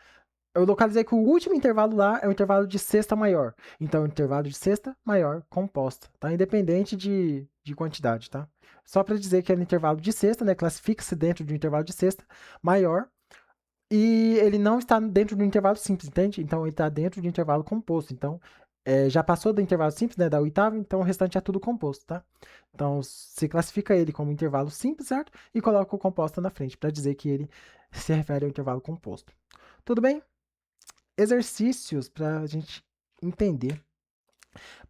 Eu localizei que o último intervalo lá é o intervalo de sexta maior. Então, o intervalo de sexta maior composta, tá? Independente de quantidade, tá? Só para dizer que é no intervalo de sexta, né? Classifica-se dentro do intervalo de sexta maior e ele não está dentro do intervalo simples, entende? Então, ele está dentro do intervalo composto. Então, já passou do intervalo simples, né? Da oitava, então o restante é tudo composto, tá? Então, se classifica ele como intervalo simples, certo? E coloca o composto na frente para dizer que ele se refere ao intervalo composto. Tudo bem? Exercícios para a gente entender.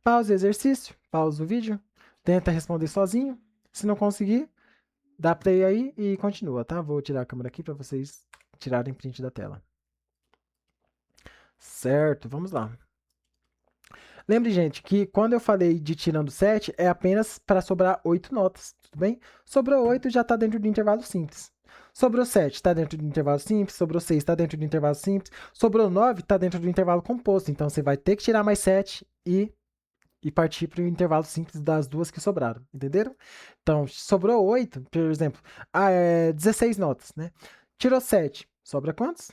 Pausa o exercício, pausa o vídeo, tenta responder sozinho. Se não conseguir, dá play aí e continua, tá? Vou tirar a câmera aqui para vocês tirarem print da tela. Certo, vamos lá. Lembre, gente, que quando eu falei de tirando 7, é apenas para sobrar 8 notas, tudo bem? Sobrou 8, já está dentro do intervalo simples. Sobrou 7, está dentro do intervalo simples. Sobrou 6, está dentro do intervalo simples. Sobrou 9, está dentro do intervalo composto. Então, você vai ter que tirar mais 7 e partir para o intervalo simples das duas que sobraram, entenderam? Então, sobrou 8, por exemplo, 16 notas, né? Tirou 7, sobra quantos?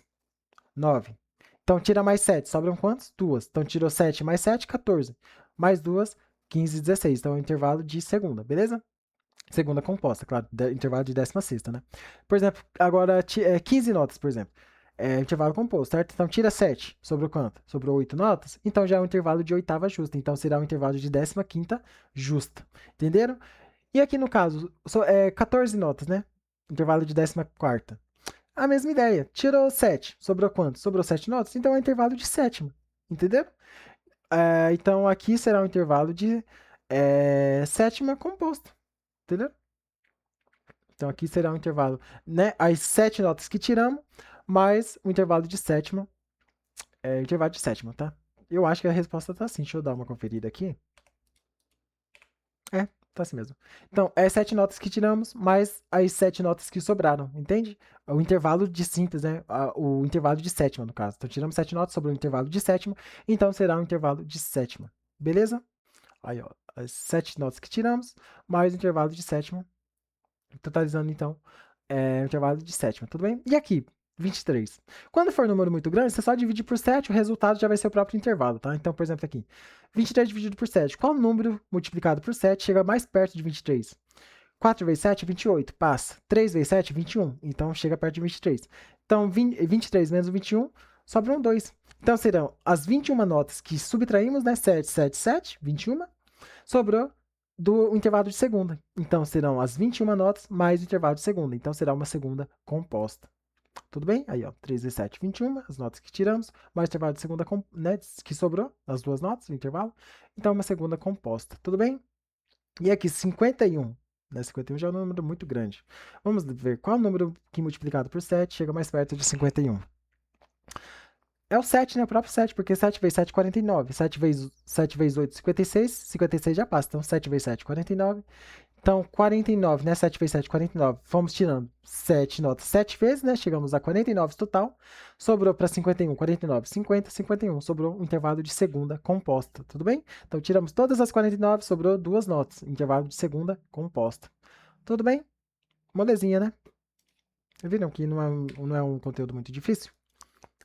9. Então, tira mais 7, sobram quantos? 2. Então, tirou 7 mais 7, 14. Mais 2, 15, 16. Então, é o intervalo de segunda, beleza? Segunda composta, claro, intervalo de 16ª, né? Por exemplo, agora 15 notas, por exemplo. É intervalo composto, certo? Então, tira 7. Sobrou quanto? Sobrou 8 notas? Então, já é um intervalo de oitava justa. Então, será um intervalo de 15ª justa. Entenderam? E aqui no caso, 14 notas, né? Intervalo de 14ª. A mesma ideia. Tirou 7. Sobrou quanto? Sobrou 7 notas? Então é um intervalo de sétima. Entendeu? Então aqui será um intervalo de sétima composta. Entendeu? Então aqui será um intervalo, né? As 7 notas que tiramos, mais o intervalo de sétima. Intervalo de sétima, tá? Eu acho que a resposta tá assim. Deixa eu dar uma conferida aqui. Tá assim mesmo. Então, é 7 notas que tiramos, mais as 7 notas que sobraram, entende? O intervalo de simples, né? O intervalo de sétima, no caso. Então, tiramos 7 notas, sobrou um intervalo de sétima, então será um intervalo de sétima. Beleza? Aí, ó, as 7 notas que tiramos, mais o intervalo de sétima, totalizando, então, o intervalo de sétima, tudo bem? E aqui, 23. Quando for um número muito grande, você só divide por 7, o resultado já vai ser o próprio intervalo, tá? Então, por exemplo, aqui, 23 dividido por 7. Qual número multiplicado por 7 chega mais perto de 23? 4 vezes 7, 28, passa. 3 vezes 7, 21. Então, chega perto de 23. Então, 23 menos 21, sobram 2. Então, serão as 21 notas que subtraímos, né? 7, 7, 7, 21. Sobrou do intervalo de segunda. Então, serão as 21 notas mais o intervalo de segunda. Então, será uma segunda composta. Tudo bem? Aí, ó, 3 vezes 7, 21, as notas que tiramos, mais o intervalo de segunda, né, que sobrou, as duas notas, o intervalo. Então, uma segunda composta. Tudo bem? E aqui, 51. Né, 51 já é um número muito grande. Vamos ver qual número que multiplicado por 7 chega mais perto de 51. É o 7, né? O próprio 7, porque 7 vezes 7 é 49. 7 vezes 8, 56. 56 já passa. Então, 7 vezes 7, 49. Então, 49, né? 7 vezes 7, 49. Fomos tirando 7 notas 7 vezes, né? Chegamos a 49 total. Sobrou para 51, 49, 50, 51. Sobrou um intervalo de segunda composta, tudo bem? Então, tiramos todas as 49, sobrou duas notas. Intervalo de segunda composta. Tudo bem? Molezinha, né? Viram que não é um conteúdo muito difícil?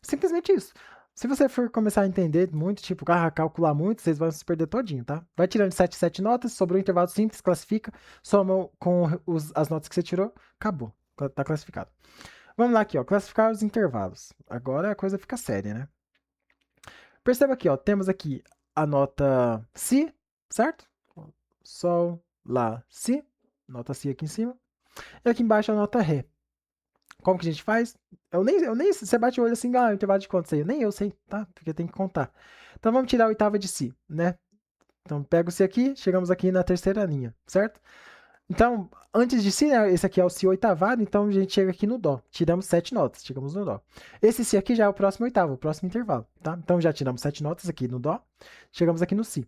Simplesmente isso. Se você for começar a entender muito, tipo, calcular muito, vocês vão se perder todinho, tá? Vai tirando 7 notas, sobrou um intervalo simples, classifica, soma com as notas que você tirou, acabou. Tá classificado. Vamos lá aqui, ó, classificar os intervalos. Agora a coisa fica séria, né? Perceba aqui, ó, temos aqui a nota Si, certo? Sol, Lá, Si. Nota Si aqui em cima. E aqui embaixo a nota Ré. Como que a gente faz? Você bate o olho assim, o intervalo de quantos aí? Nem eu sei, tá? Porque tem que contar. Então vamos tirar a oitava de Si, né? Então pego o Si aqui, chegamos aqui na terceira linha, certo? Então, antes de Si, né, esse aqui é o Si oitavado, então a gente chega aqui no Dó. Tiramos 7 notas, chegamos no Dó. Esse Si aqui já é o próximo oitavo, o próximo intervalo, tá? Então já tiramos 7 notas aqui no Dó, chegamos aqui no Si.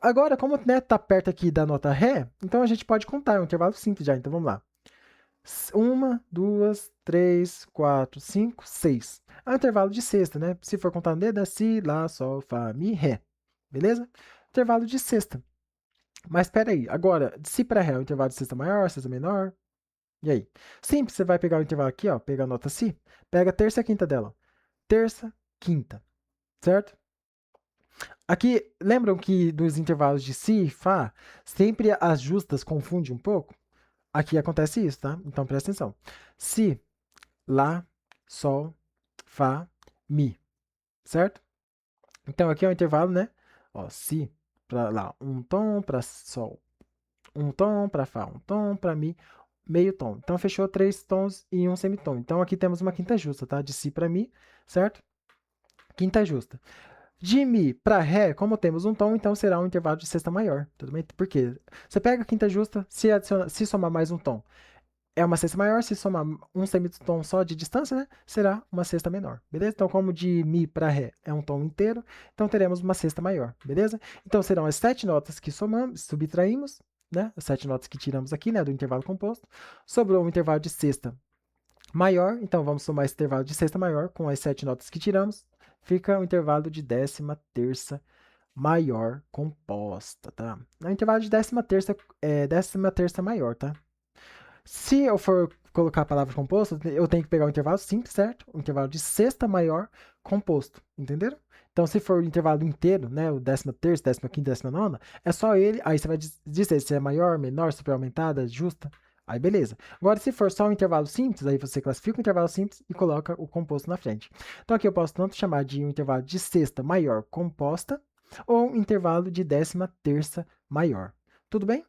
Agora, como né, tá perto aqui da nota Ré, então a gente pode contar, é um intervalo simples já, então vamos lá. 1, 2, 3, 4, 5, 6. É um intervalo de sexta, né? Se for contar no dedo, é Si, Lá, Sol, Fá, Mi, Ré. Beleza? Intervalo de sexta. Mas espera aí, agora, de si para ré, o intervalo de sexta maior, sexta menor? E aí? Simples, você vai pegar o intervalo aqui, ó, pega a nota si, pega a terça e a quinta dela. Terça, quinta, certo? Aqui, lembram que dos intervalos de si e fá, sempre as justas confundem um pouco? Aqui acontece isso, tá? Então presta atenção. Si, lá, sol, fá, mi, certo? Então aqui é o intervalo, né? Ó, si para lá, um tom para sol, um tom para fá, um tom para mi, meio tom. Então fechou 3 tons e um semitom. Então aqui temos uma quinta justa, tá? De si para mi, certo? Quinta justa. De Mi para Ré, como temos um tom, então será um intervalo de sexta maior. Tudo bem? Por quê? Você pega a quinta justa, se somar mais um tom, é uma sexta maior. Se somar um semitom só de distância, né, será uma sexta menor. Beleza? Então, como de Mi para Ré é um tom inteiro, então teremos uma sexta maior. Beleza? Então, serão as 7 notas que somamos, subtraímos, né? As 7 notas que tiramos aqui, né, do intervalo composto. Sobrou um intervalo de sexta maior, então vamos somar esse intervalo de sexta maior com as 7 notas que tiramos. Fica o intervalo de 13ª maior composta, tá? No intervalo de 13ª, 13ª maior, tá? Se eu for colocar a palavra composto, eu tenho que pegar o intervalo simples, certo? O intervalo de sexta maior composto, entenderam? Então, se for o intervalo inteiro, né, o 13ª, 15ª, 19ª, é só ele, aí você vai dizer se é maior, menor, super aumentada, justa, aí beleza. Agora, se for só um intervalo simples, aí você classifica o intervalo simples e coloca o composto na frente. Então, aqui eu posso tanto chamar de um intervalo de sexta maior composta, ou um intervalo de 13ª maior. Tudo bem?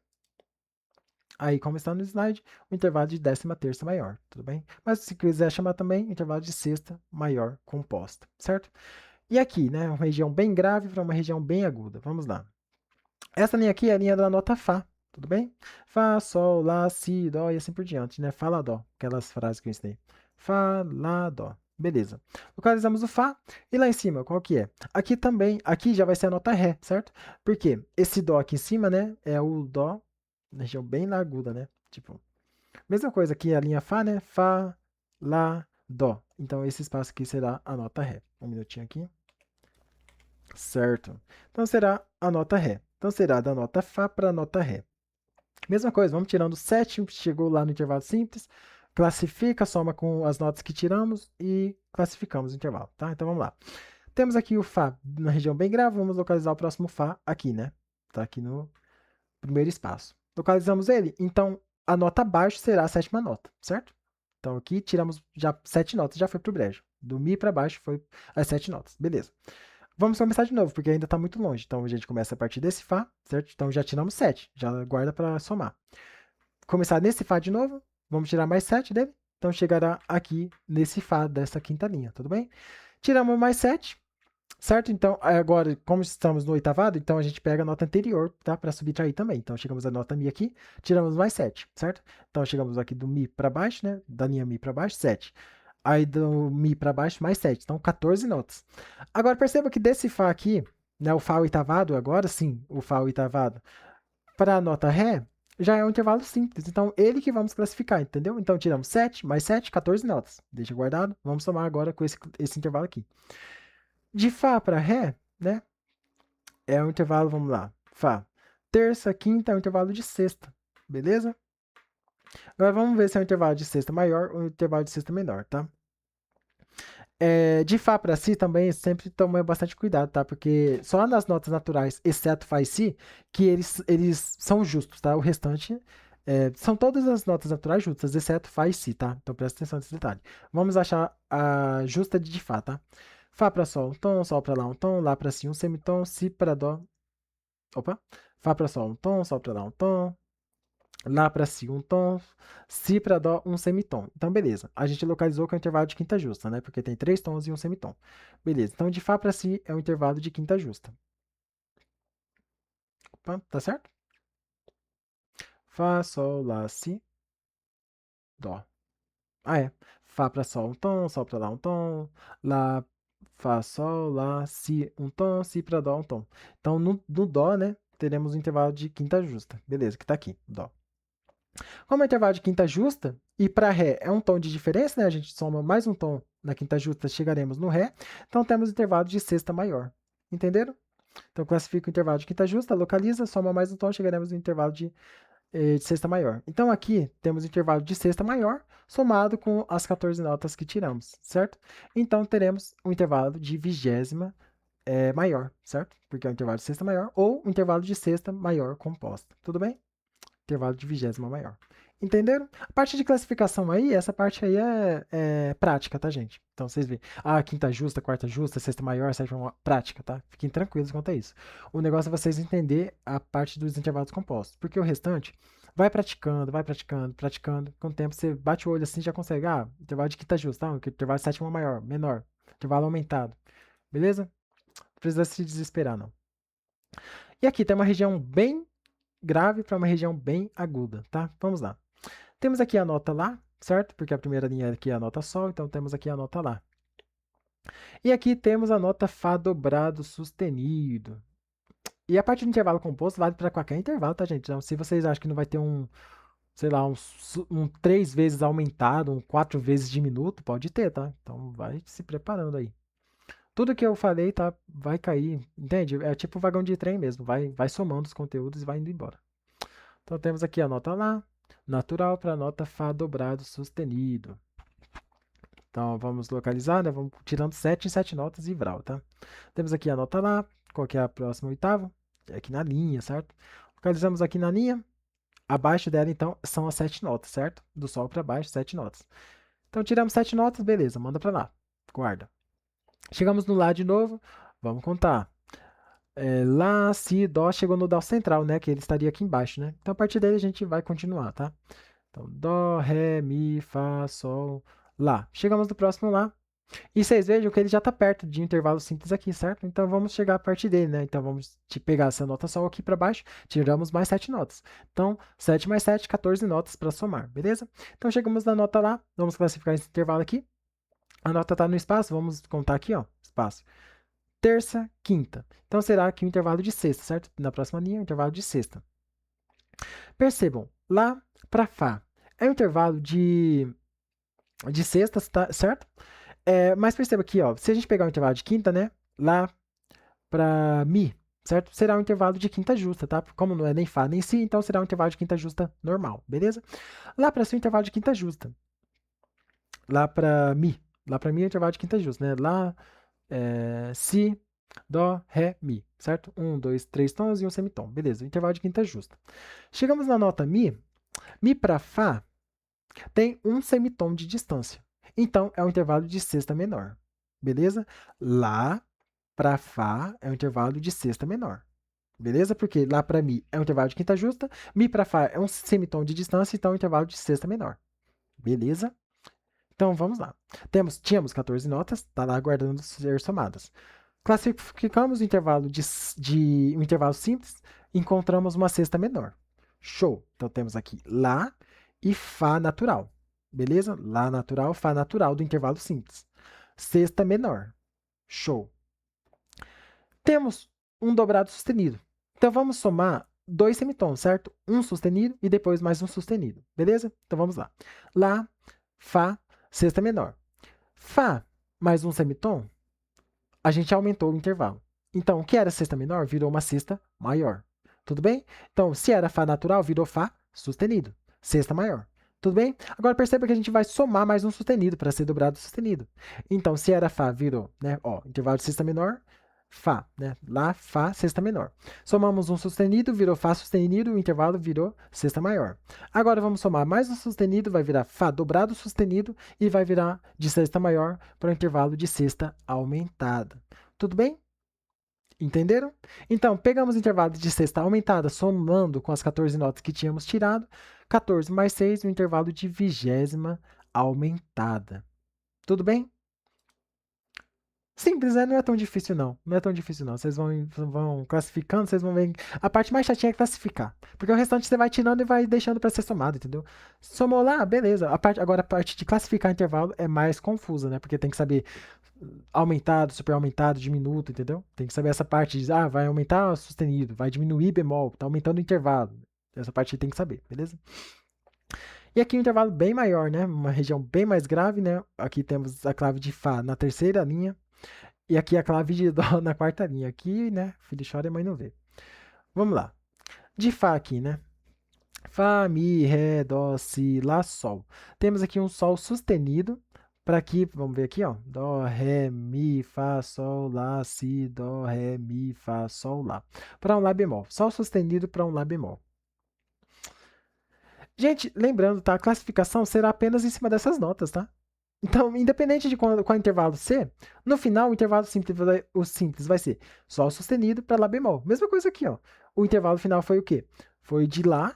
Aí, como está no slide, o intervalo de 13ª maior, tudo bem? Mas se quiser chamar também, intervalo de sexta maior composta, certo? E aqui, né, uma região bem grave para uma região bem aguda. Vamos lá. Essa linha aqui é a linha da nota Fá, tudo bem? Fá, Sol, Lá, Si, Dó e assim por diante, né? Fá, Lá, Dó, aquelas frases que eu ensinei. Fá, Lá, Dó. Beleza. Localizamos o Fá e lá em cima, qual que é? Aqui também, aqui já vai ser a nota Ré, certo? Porque esse Dó aqui em cima, né, é o Dó, na região bem aguda, né? Tipo, mesma coisa aqui a linha Fá, né? Fá, Lá, Dó. Então esse espaço aqui será a nota Ré. Um minutinho aqui. Certo. Então será a nota Ré. Então será da nota Fá para a nota Ré. Mesma coisa, vamos tirando 7, chegou lá no intervalo simples, classifica, soma com as notas que tiramos e classificamos o intervalo, tá? Então vamos lá. Temos aqui o Fá na região bem grave, vamos localizar o próximo Fá aqui, né? Tá aqui no primeiro espaço. Localizamos ele, então a nota abaixo será a sétima nota, certo? Então aqui tiramos já 7 notas, já foi pro brejo. Do Mi para baixo foi as 7 notas, beleza. Vamos começar de novo, porque ainda está muito longe. Então a gente começa a partir desse Fá, certo? Então já tiramos 7, já guarda para somar. Começar nesse Fá de novo, vamos tirar mais 7 dele. Então chegará aqui nesse Fá dessa quinta linha, tudo bem? Tiramos mais 7, certo? Então agora, como estamos no oitavado, então a gente pega a nota anterior, tá? Para subtrair também. Então chegamos à nota Mi aqui, tiramos mais 7, certo? Então chegamos aqui do Mi para baixo, né? Da linha Mi para baixo, 7. Aí do Mi para baixo, mais 7. Então, 14 notas. Agora, perceba que desse Fá aqui, né, o Fá oitavado, agora sim, o Fá oitavado, para a nota Ré, já é um intervalo simples. Então, ele que vamos classificar, entendeu? Então, tiramos 7, mais 7, 14 notas. Deixa guardado. Vamos somar agora com esse intervalo aqui. De Fá para Ré, né, é um intervalo, vamos lá, Fá. Terça, quinta é um intervalo de sexta, beleza? Agora vamos ver se é um intervalo de sexta maior ou um intervalo de sexta menor, tá? De Fá para Si também sempre toma bastante cuidado, tá? Porque só nas notas naturais, exceto Fá e Si, que eles são justos, tá? O restante são todas as notas naturais justas, exceto Fá e Si, tá? Então presta atenção nesse detalhe. Vamos achar a justa de Fá, tá? Fá para Sol, um tom, Sol para Lá, um tom, Lá para Si, um semitom, Si para Dó. Opa! Fá para Sol, um tom, Sol para Lá, um tom, Lá para Si um tom, Si para Dó um semitom. Então, beleza. A gente localizou que é o intervalo de quinta justa, né? Porque tem 3 tons e um semitom. Beleza. Então, de Fá para Si é o intervalo de quinta justa. Opa, tá certo? Fá, Sol, Lá, Si, Dó. Ah, é. Fá para Sol um tom, Sol para Lá um tom, Lá, Fá, Sol, Lá, Si um tom, Si para Dó um tom. Então, no Dó, né? Teremos o intervalo de quinta justa. Beleza, que tá aqui, Dó. Como é intervalo de quinta justa, e para Ré é um tom de diferença, né? A gente soma mais um tom na quinta justa, chegaremos no Ré. Então temos intervalo de sexta maior. Entenderam? Então, classifica o intervalo de quinta justa, localiza, soma mais um tom, chegaremos no intervalo de sexta maior. Então, aqui temos o intervalo de sexta maior somado com as 14 notas que tiramos, certo? Então, teremos um intervalo de vigésima maior, certo? Porque é o intervalo de sexta maior, ou o intervalo de sexta maior composta. Tudo bem? Intervalo de vigésima maior. Entenderam? A parte de classificação aí, essa parte aí é prática, tá, gente? Então vocês veem. Ah, quinta justa, quarta justa, sexta maior, sétima maior. Prática, tá? Fiquem tranquilos quanto a isso. O negócio é vocês entender a parte dos intervalos compostos. Porque o restante, vai praticando, praticando. Com o tempo você bate o olho assim e já consegue. Ah, intervalo de quinta justa, intervalo de sétima maior, menor. Intervalo aumentado. Beleza? Não precisa se desesperar, não. E aqui tem uma região bem grave para uma região bem aguda, tá? Vamos lá. Temos aqui a nota Lá, certo? Porque a primeira linha aqui é a nota Sol, então temos aqui a nota Lá. E aqui temos a nota Fá dobrado sustenido. E a parte do intervalo composto vale para qualquer intervalo, tá, gente? Então, se vocês acham que não vai ter sei lá, um 3 vezes aumentado, um 4 vezes diminuto, pode ter, tá? Então vai se preparando aí. Tudo que eu falei, tá, vai cair, entende? É tipo vagão de trem mesmo, vai somando os conteúdos e vai indo embora. Então temos aqui a nota Lá, natural para a nota Fá dobrado sustenido. Então vamos localizar, né? Vamos tirando 7 em 7 notas e Vral, tá? Temos aqui a nota Lá, qual que é a próxima oitava? É aqui na linha, certo? Localizamos aqui na linha, abaixo dela então são as 7 notas, certo? Do Sol para baixo, 7 notas. Então tiramos 7 notas, beleza, manda para lá, guarda. Chegamos no Lá de novo, vamos contar. Lá, Si, Dó, chegou no Dó central, né? Que ele estaria aqui embaixo, né? Então a partir dele a gente vai continuar, tá? Então, Dó, Ré, Mi, Fá, Sol, Lá. Chegamos no próximo Lá. E vocês vejam que ele já está perto de intervalo simples aqui, certo? Então vamos chegar a partir dele, né? Então vamos pegar essa nota Sol aqui para baixo, tiramos mais 7 notas. Então, 7 mais 7, 14 notas para somar, beleza? Então chegamos na nota Lá, vamos classificar esse intervalo aqui. A nota está no espaço, vamos contar aqui, ó, espaço. Terça, quinta. Então será aqui o intervalo de sexta, certo? Na próxima linha, o intervalo de sexta. Percebam, Lá para Fá é um intervalo de sextas, tá, certo? Mas perceba aqui, ó, se a gente pegar o intervalo de quinta, né? Lá para Mi, certo? Será um intervalo de quinta justa, tá? Como não é nem Fá nem Si, então será um intervalo de quinta justa normal, beleza? Lá para Si, o intervalo de quinta justa. Lá para Mi. Lá para Mi é o intervalo de quinta justa, né? Lá, Si, Dó, Ré, Mi, certo? 1, 2, 3 tons e um semitom. Beleza, intervalo de quinta justa. Chegamos na nota Mi. Mi para Fá tem um semitom de distância. Então, é um intervalo de sexta menor. Beleza? Lá para Fá é um intervalo de sexta menor. Beleza? Porque Lá para Mi é um intervalo de quinta justa. Mi para Fá é um semitom de distância, então é um intervalo de sexta menor. Beleza? Então, vamos lá. Tínhamos 14 notas, tá lá aguardando ser somadas. Classificamos o intervalo de um intervalo simples, encontramos uma sexta menor. Show! Então temos aqui Lá e Fá natural. Beleza? Lá natural, Fá natural do intervalo simples. Sexta menor. Show! Temos um dobrado sustenido. Então vamos somar dois semitons, certo? Um sustenido e depois mais um sustenido. Beleza? Então vamos lá. Lá, Fá, sexta menor. Fá mais um semitom, a gente aumentou o intervalo. Então, o que era sexta menor virou uma sexta maior. Tudo bem? Então, se era Fá natural, virou Fá sustenido. Sexta maior. Tudo bem? Agora perceba que a gente vai somar mais um sustenido para ser dobrado sustenido. Então, se era Fá, virou, né? Ó, intervalo de sexta menor, Fá, né? Lá, Fá, sexta menor. Somamos um sustenido, virou Fá sustenido, o intervalo virou sexta maior. Agora vamos somar mais um sustenido, vai virar Fá dobrado sustenido e vai virar de sexta maior para o intervalo de sexta aumentada. Tudo bem? Entenderam? Então, pegamos o intervalo de sexta aumentada, somando com as 14 notas que tínhamos tirado. 14 mais 6, o intervalo de vigésima aumentada. Tudo bem? Simples, né? Não é tão difícil, não. Não é tão difícil, não. Vocês vão classificando, vocês vão ver. A parte mais chatinha é classificar. Porque o restante você vai tirando e vai deixando para ser somado, entendeu? Somou lá, beleza. Agora a parte de classificar intervalo é mais confusa, né? Porque tem que saber aumentado, super aumentado, diminuto, entendeu? Tem que saber essa parte de, vai aumentar sustenido, vai diminuir bemol, tá aumentando o intervalo. Essa parte tem que saber, beleza? E aqui um intervalo bem maior, né? Uma região bem mais grave, né? Aqui temos a clave de Fá na terceira linha E aqui a clave de dó na quarta linha. Aqui, né? Filho chora e mãe não vê. Vamos lá. De Fá aqui, né? Fá, Mi, Ré, Dó, Si, Lá, Sol. Temos aqui um Sol sustenido. Para aqui, vamos ver aqui, ó. Dó, Ré, Mi, Fá, Sol, Lá, Si, Dó, Ré, Mi, Fá, Sol, Lá. Para um Lá bemol. Sol sustenido para um Lá bemol. Gente, lembrando, tá? A classificação será apenas em cima dessas notas, tá? Então, independente de qual intervalo ser, no final o intervalo simples o simples vai ser Sol sustenido para Lá bemol. Mesma coisa aqui, ó. O intervalo final foi o quê? Foi de Lá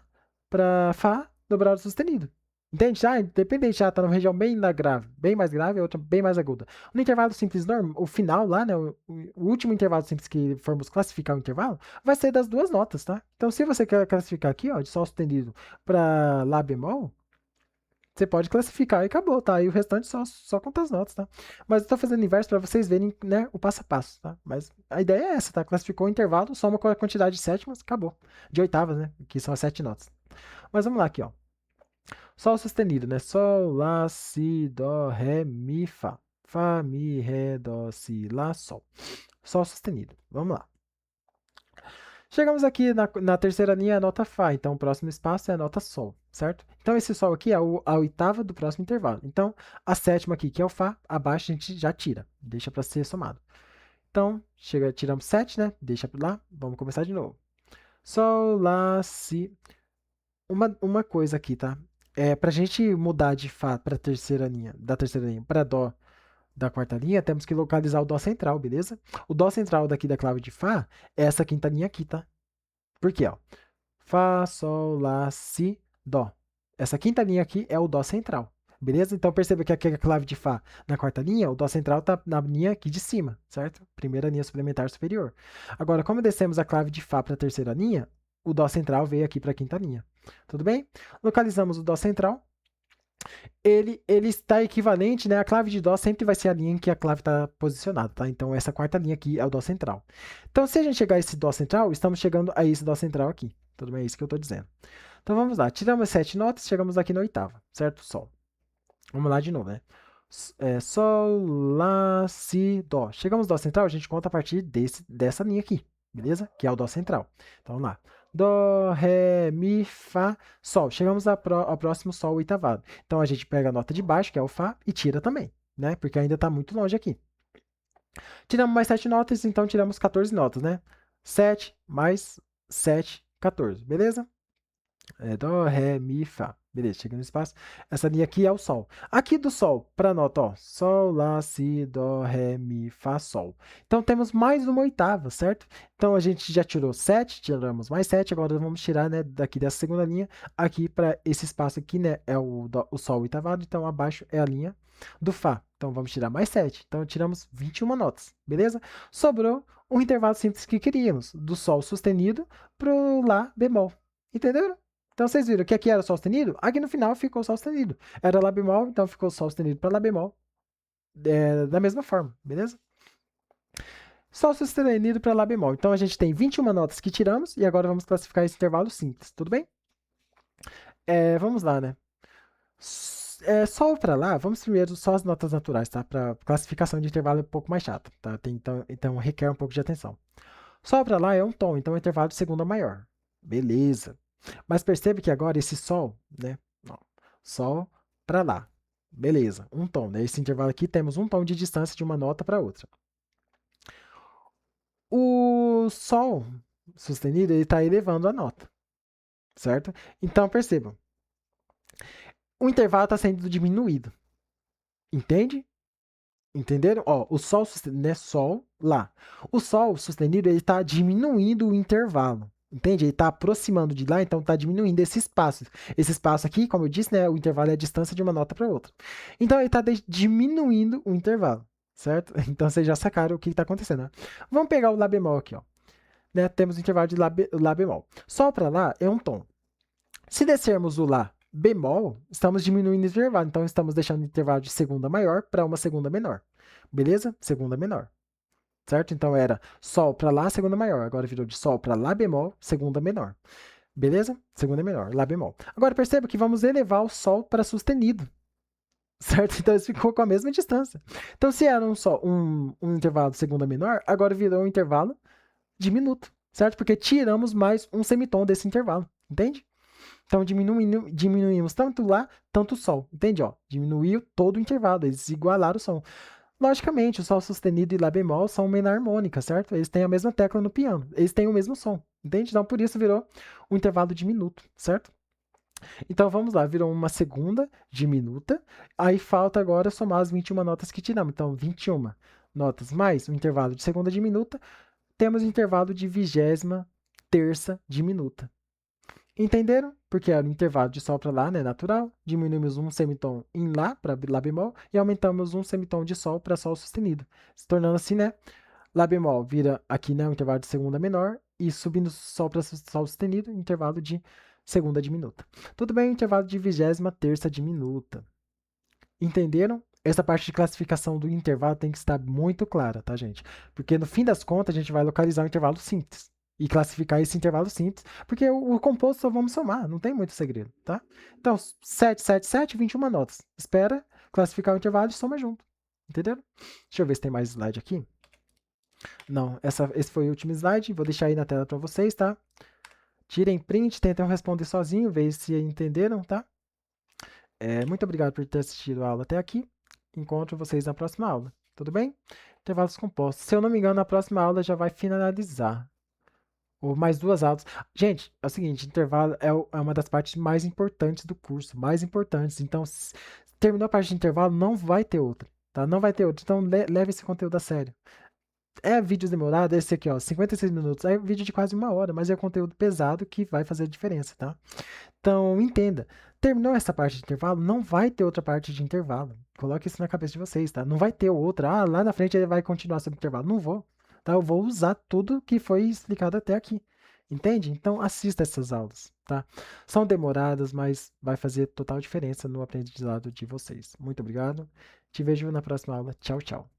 para Fá dobrado sustenido. Entende? Já, independente, já tá numa região bem grave, bem mais grave, a outra bem mais aguda. No intervalo simples normal, o final lá, né, o último intervalo simples que formos classificar o intervalo, vai ser das duas notas, tá? Então, se você quer classificar aqui, ó, de Sol sustenido para Lá bemol, você pode classificar e acabou, tá? E o restante só conta as notas, tá? Mas eu tô fazendo inverso para vocês verem, né, o passo a passo, tá? Mas a ideia é essa, tá? Classificou o intervalo, soma com a quantidade de sétimas, acabou. De oitavas, né? Que são as 7 notas. Mas vamos lá aqui, ó. Sol sustenido, né? Sol, Lá, Si, Dó, Ré, Mi, Fá. Fá, Mi, Ré, Dó, Si, Lá, Sol. Sol sustenido. Vamos lá. Chegamos aqui na terceira linha, a nota Fá. Então, o próximo espaço é a nota Sol, certo? Então, esse Sol aqui é a oitava do próximo intervalo. Então, a sétima aqui, que é o Fá, abaixo a gente já tira. Deixa para ser somado. Então, tiramos 7, né? Deixa lá. Vamos começar de novo. Sol, Lá, Si. Uma coisa aqui, tá? Para a gente mudar de Fá para terceira linha, da terceira linha para Dó da quarta linha, temos que localizar o Dó central, beleza? O Dó central daqui da clave de Fá é essa quinta linha aqui, tá? Por quê, ó? Fá, Sol, Lá, Si, Dó. Essa quinta linha aqui é o Dó central, beleza? Então perceba que aqui a clave de Fá na quarta linha, o Dó central está na linha aqui de cima, certo? Primeira linha suplementar superior. Agora, como descemos a clave de Fá para a terceira linha, o Dó central veio aqui para a quinta linha. Tudo bem? Localizamos o Dó central. Ele está equivalente, né? A clave de Dó sempre vai ser a linha em que a clave está posicionada, tá? Então, essa quarta linha aqui é o Dó central. Então, se a gente chegar a esse Dó central, estamos chegando a esse Dó central aqui. Tudo bem? É isso que eu estou dizendo. Então, vamos lá. Tiramos 7 notas, chegamos aqui na oitava, certo? Sol. Vamos lá de novo, né? Sol, Lá, Si, Dó. Chegamos no Dó central, a gente conta a partir dessa linha aqui, beleza? Que é o Dó central. Então, vamos lá. Dó, Ré, Mi, Fá, Sol. Chegamos ao próximo Sol oitavado. Então, a gente pega a nota de baixo, que é o Fá, e tira também, né? Porque ainda está muito longe aqui. Tiramos mais 7 notas, então tiramos 14 notas, né? 7 mais 7, 14, beleza? Dó, Ré, Mi, Fá. Beleza, chega no espaço. Essa linha aqui é o Sol. Aqui do Sol, para nota, ó. Sol, Lá, Si, Dó, Ré, Mi, Fá, Sol. Então temos mais uma oitava, certo? Então a gente já tirou 7, tiramos mais 7. Agora vamos tirar, né, daqui dessa segunda linha, aqui para esse espaço aqui, né, é o Sol oitavado. Então abaixo é a linha do Fá. Então vamos tirar mais 7. Então tiramos 21 notas, beleza? Sobrou um intervalo simples que queríamos, do Sol sustenido para o Lá bemol. Entenderam? Então vocês viram que aqui era Sol sustenido, aqui no final ficou Sol sustenido. Era Lá bemol, então ficou Sol sustenido para Lá bemol, da mesma forma, beleza? Sol sustenido para Lá bemol. Então a gente tem 21 notas que tiramos e agora vamos classificar esse intervalo simples, tudo bem? Vamos lá, né? Sol para Lá, vamos primeiro só as notas naturais, tá? Para classificação de intervalo é um pouco mais chato, tá? Então requer um pouco de atenção. Sol para Lá é um tom, então é um intervalo de segunda maior. Beleza. Mas percebe que agora esse Sol, né? Ó, Sol para Lá. Beleza, um tom. Nesse intervalo aqui temos um tom de distância de uma nota para outra. O Sol sustenido ele está elevando a nota, certo? Então percebam, o intervalo está sendo diminuído. Entende? Entenderam? Ó, o Sol sustenido, né? Sol Lá. O Sol sustenido ele está diminuindo o intervalo. Entende? Ele está aproximando de lá, então está diminuindo esse espaço. Esse espaço aqui, como eu disse, né, o intervalo é a distância de uma nota para outra. Então ele está diminuindo o intervalo, certo? Então vocês já sacaram o que está acontecendo. Né? Vamos pegar o Lá bemol aqui, ó. Né? Temos o intervalo de Lá bemol. Sol para Lá é um tom. Se descermos o Lá bemol, estamos diminuindo o intervalo. Então estamos deixando o intervalo de segunda maior para uma segunda menor. Beleza? Segunda menor. Certo? Então era Sol para Lá, segunda maior. Agora virou de Sol para Lá bemol, segunda menor. Beleza? Segunda menor, Lá bemol. Agora perceba que vamos elevar o Sol para sustenido. certo? Então eles ficou com a mesma distância. Então se era um intervalo de segunda menor, agora virou um intervalo de minuto, certo? Porque tiramos mais um semitom desse intervalo, entende? Então diminuímos tanto Lá, tanto Sol, entende? Ó, diminuiu todo o intervalo, eles igualaram o som. Logicamente, o Sol sustenido e Lá bemol são uma enarmônica, certo? Eles têm a mesma tecla no piano, eles têm o mesmo som, entende? Então por isso virou um intervalo diminuto, certo? Então vamos lá, virou uma segunda diminuta, aí falta agora somar as 21 notas que tiramos. Então 21 notas mais o intervalo de segunda diminuta, temos o intervalo de 23ª diminuta. Entenderam? Porque era o intervalo de Sol para Lá, né, natural. Diminuímos um semitom em Lá para Lá bemol e aumentamos um semitom de Sol para Sol sustenido. Se tornando assim, né? Lá bemol vira aqui, né, o intervalo de segunda menor e subindo Sol para Sol sustenido, intervalo de segunda diminuta. Tudo bem, intervalo de 23ª diminuta. Entenderam? Essa parte de classificação do intervalo tem que estar muito clara, tá, gente? Porque no fim das contas a gente vai localizar o intervalo simples e classificar esse intervalo simples, porque o composto só vamos somar, não tem muito segredo, tá? Então, 7, 7, 7, 21 notas. Espera classificar o intervalo e soma junto. Entenderam? Deixa eu ver se tem mais slide aqui. Não, esse foi o último slide, vou deixar aí na tela para vocês, tá? Tirem print, tentem responder sozinho, ver se entenderam, tá? Muito obrigado por ter assistido a aula até aqui. Encontro vocês na próxima aula. Tudo bem? Intervalos compostos. Se eu não me engano, a próxima aula já vai finalizar. Ou mais 2 aulas. Gente, é o seguinte, intervalo é uma das partes mais importantes do curso. Mais importantes. Então, se terminou a parte de intervalo, não vai ter outra. Tá? Não vai ter outra. Então, leve esse conteúdo a sério. É vídeos demorados, esse aqui, ó, 56 minutos. É vídeo de quase 1 hora, mas é conteúdo pesado que vai fazer a diferença, tá? Então, entenda. Terminou essa parte de intervalo, não vai ter outra parte de intervalo. Coloque isso na cabeça de vocês, tá? Não vai ter outra. Ah, lá na frente ele vai continuar sobre intervalo. Não vou. Tá? Eu vou usar tudo que foi explicado até aqui. Entende? Então, assista essas aulas, tá? São demoradas, mas vai fazer total diferença no aprendizado de vocês. Muito obrigado. Te vejo na próxima aula. Tchau, tchau.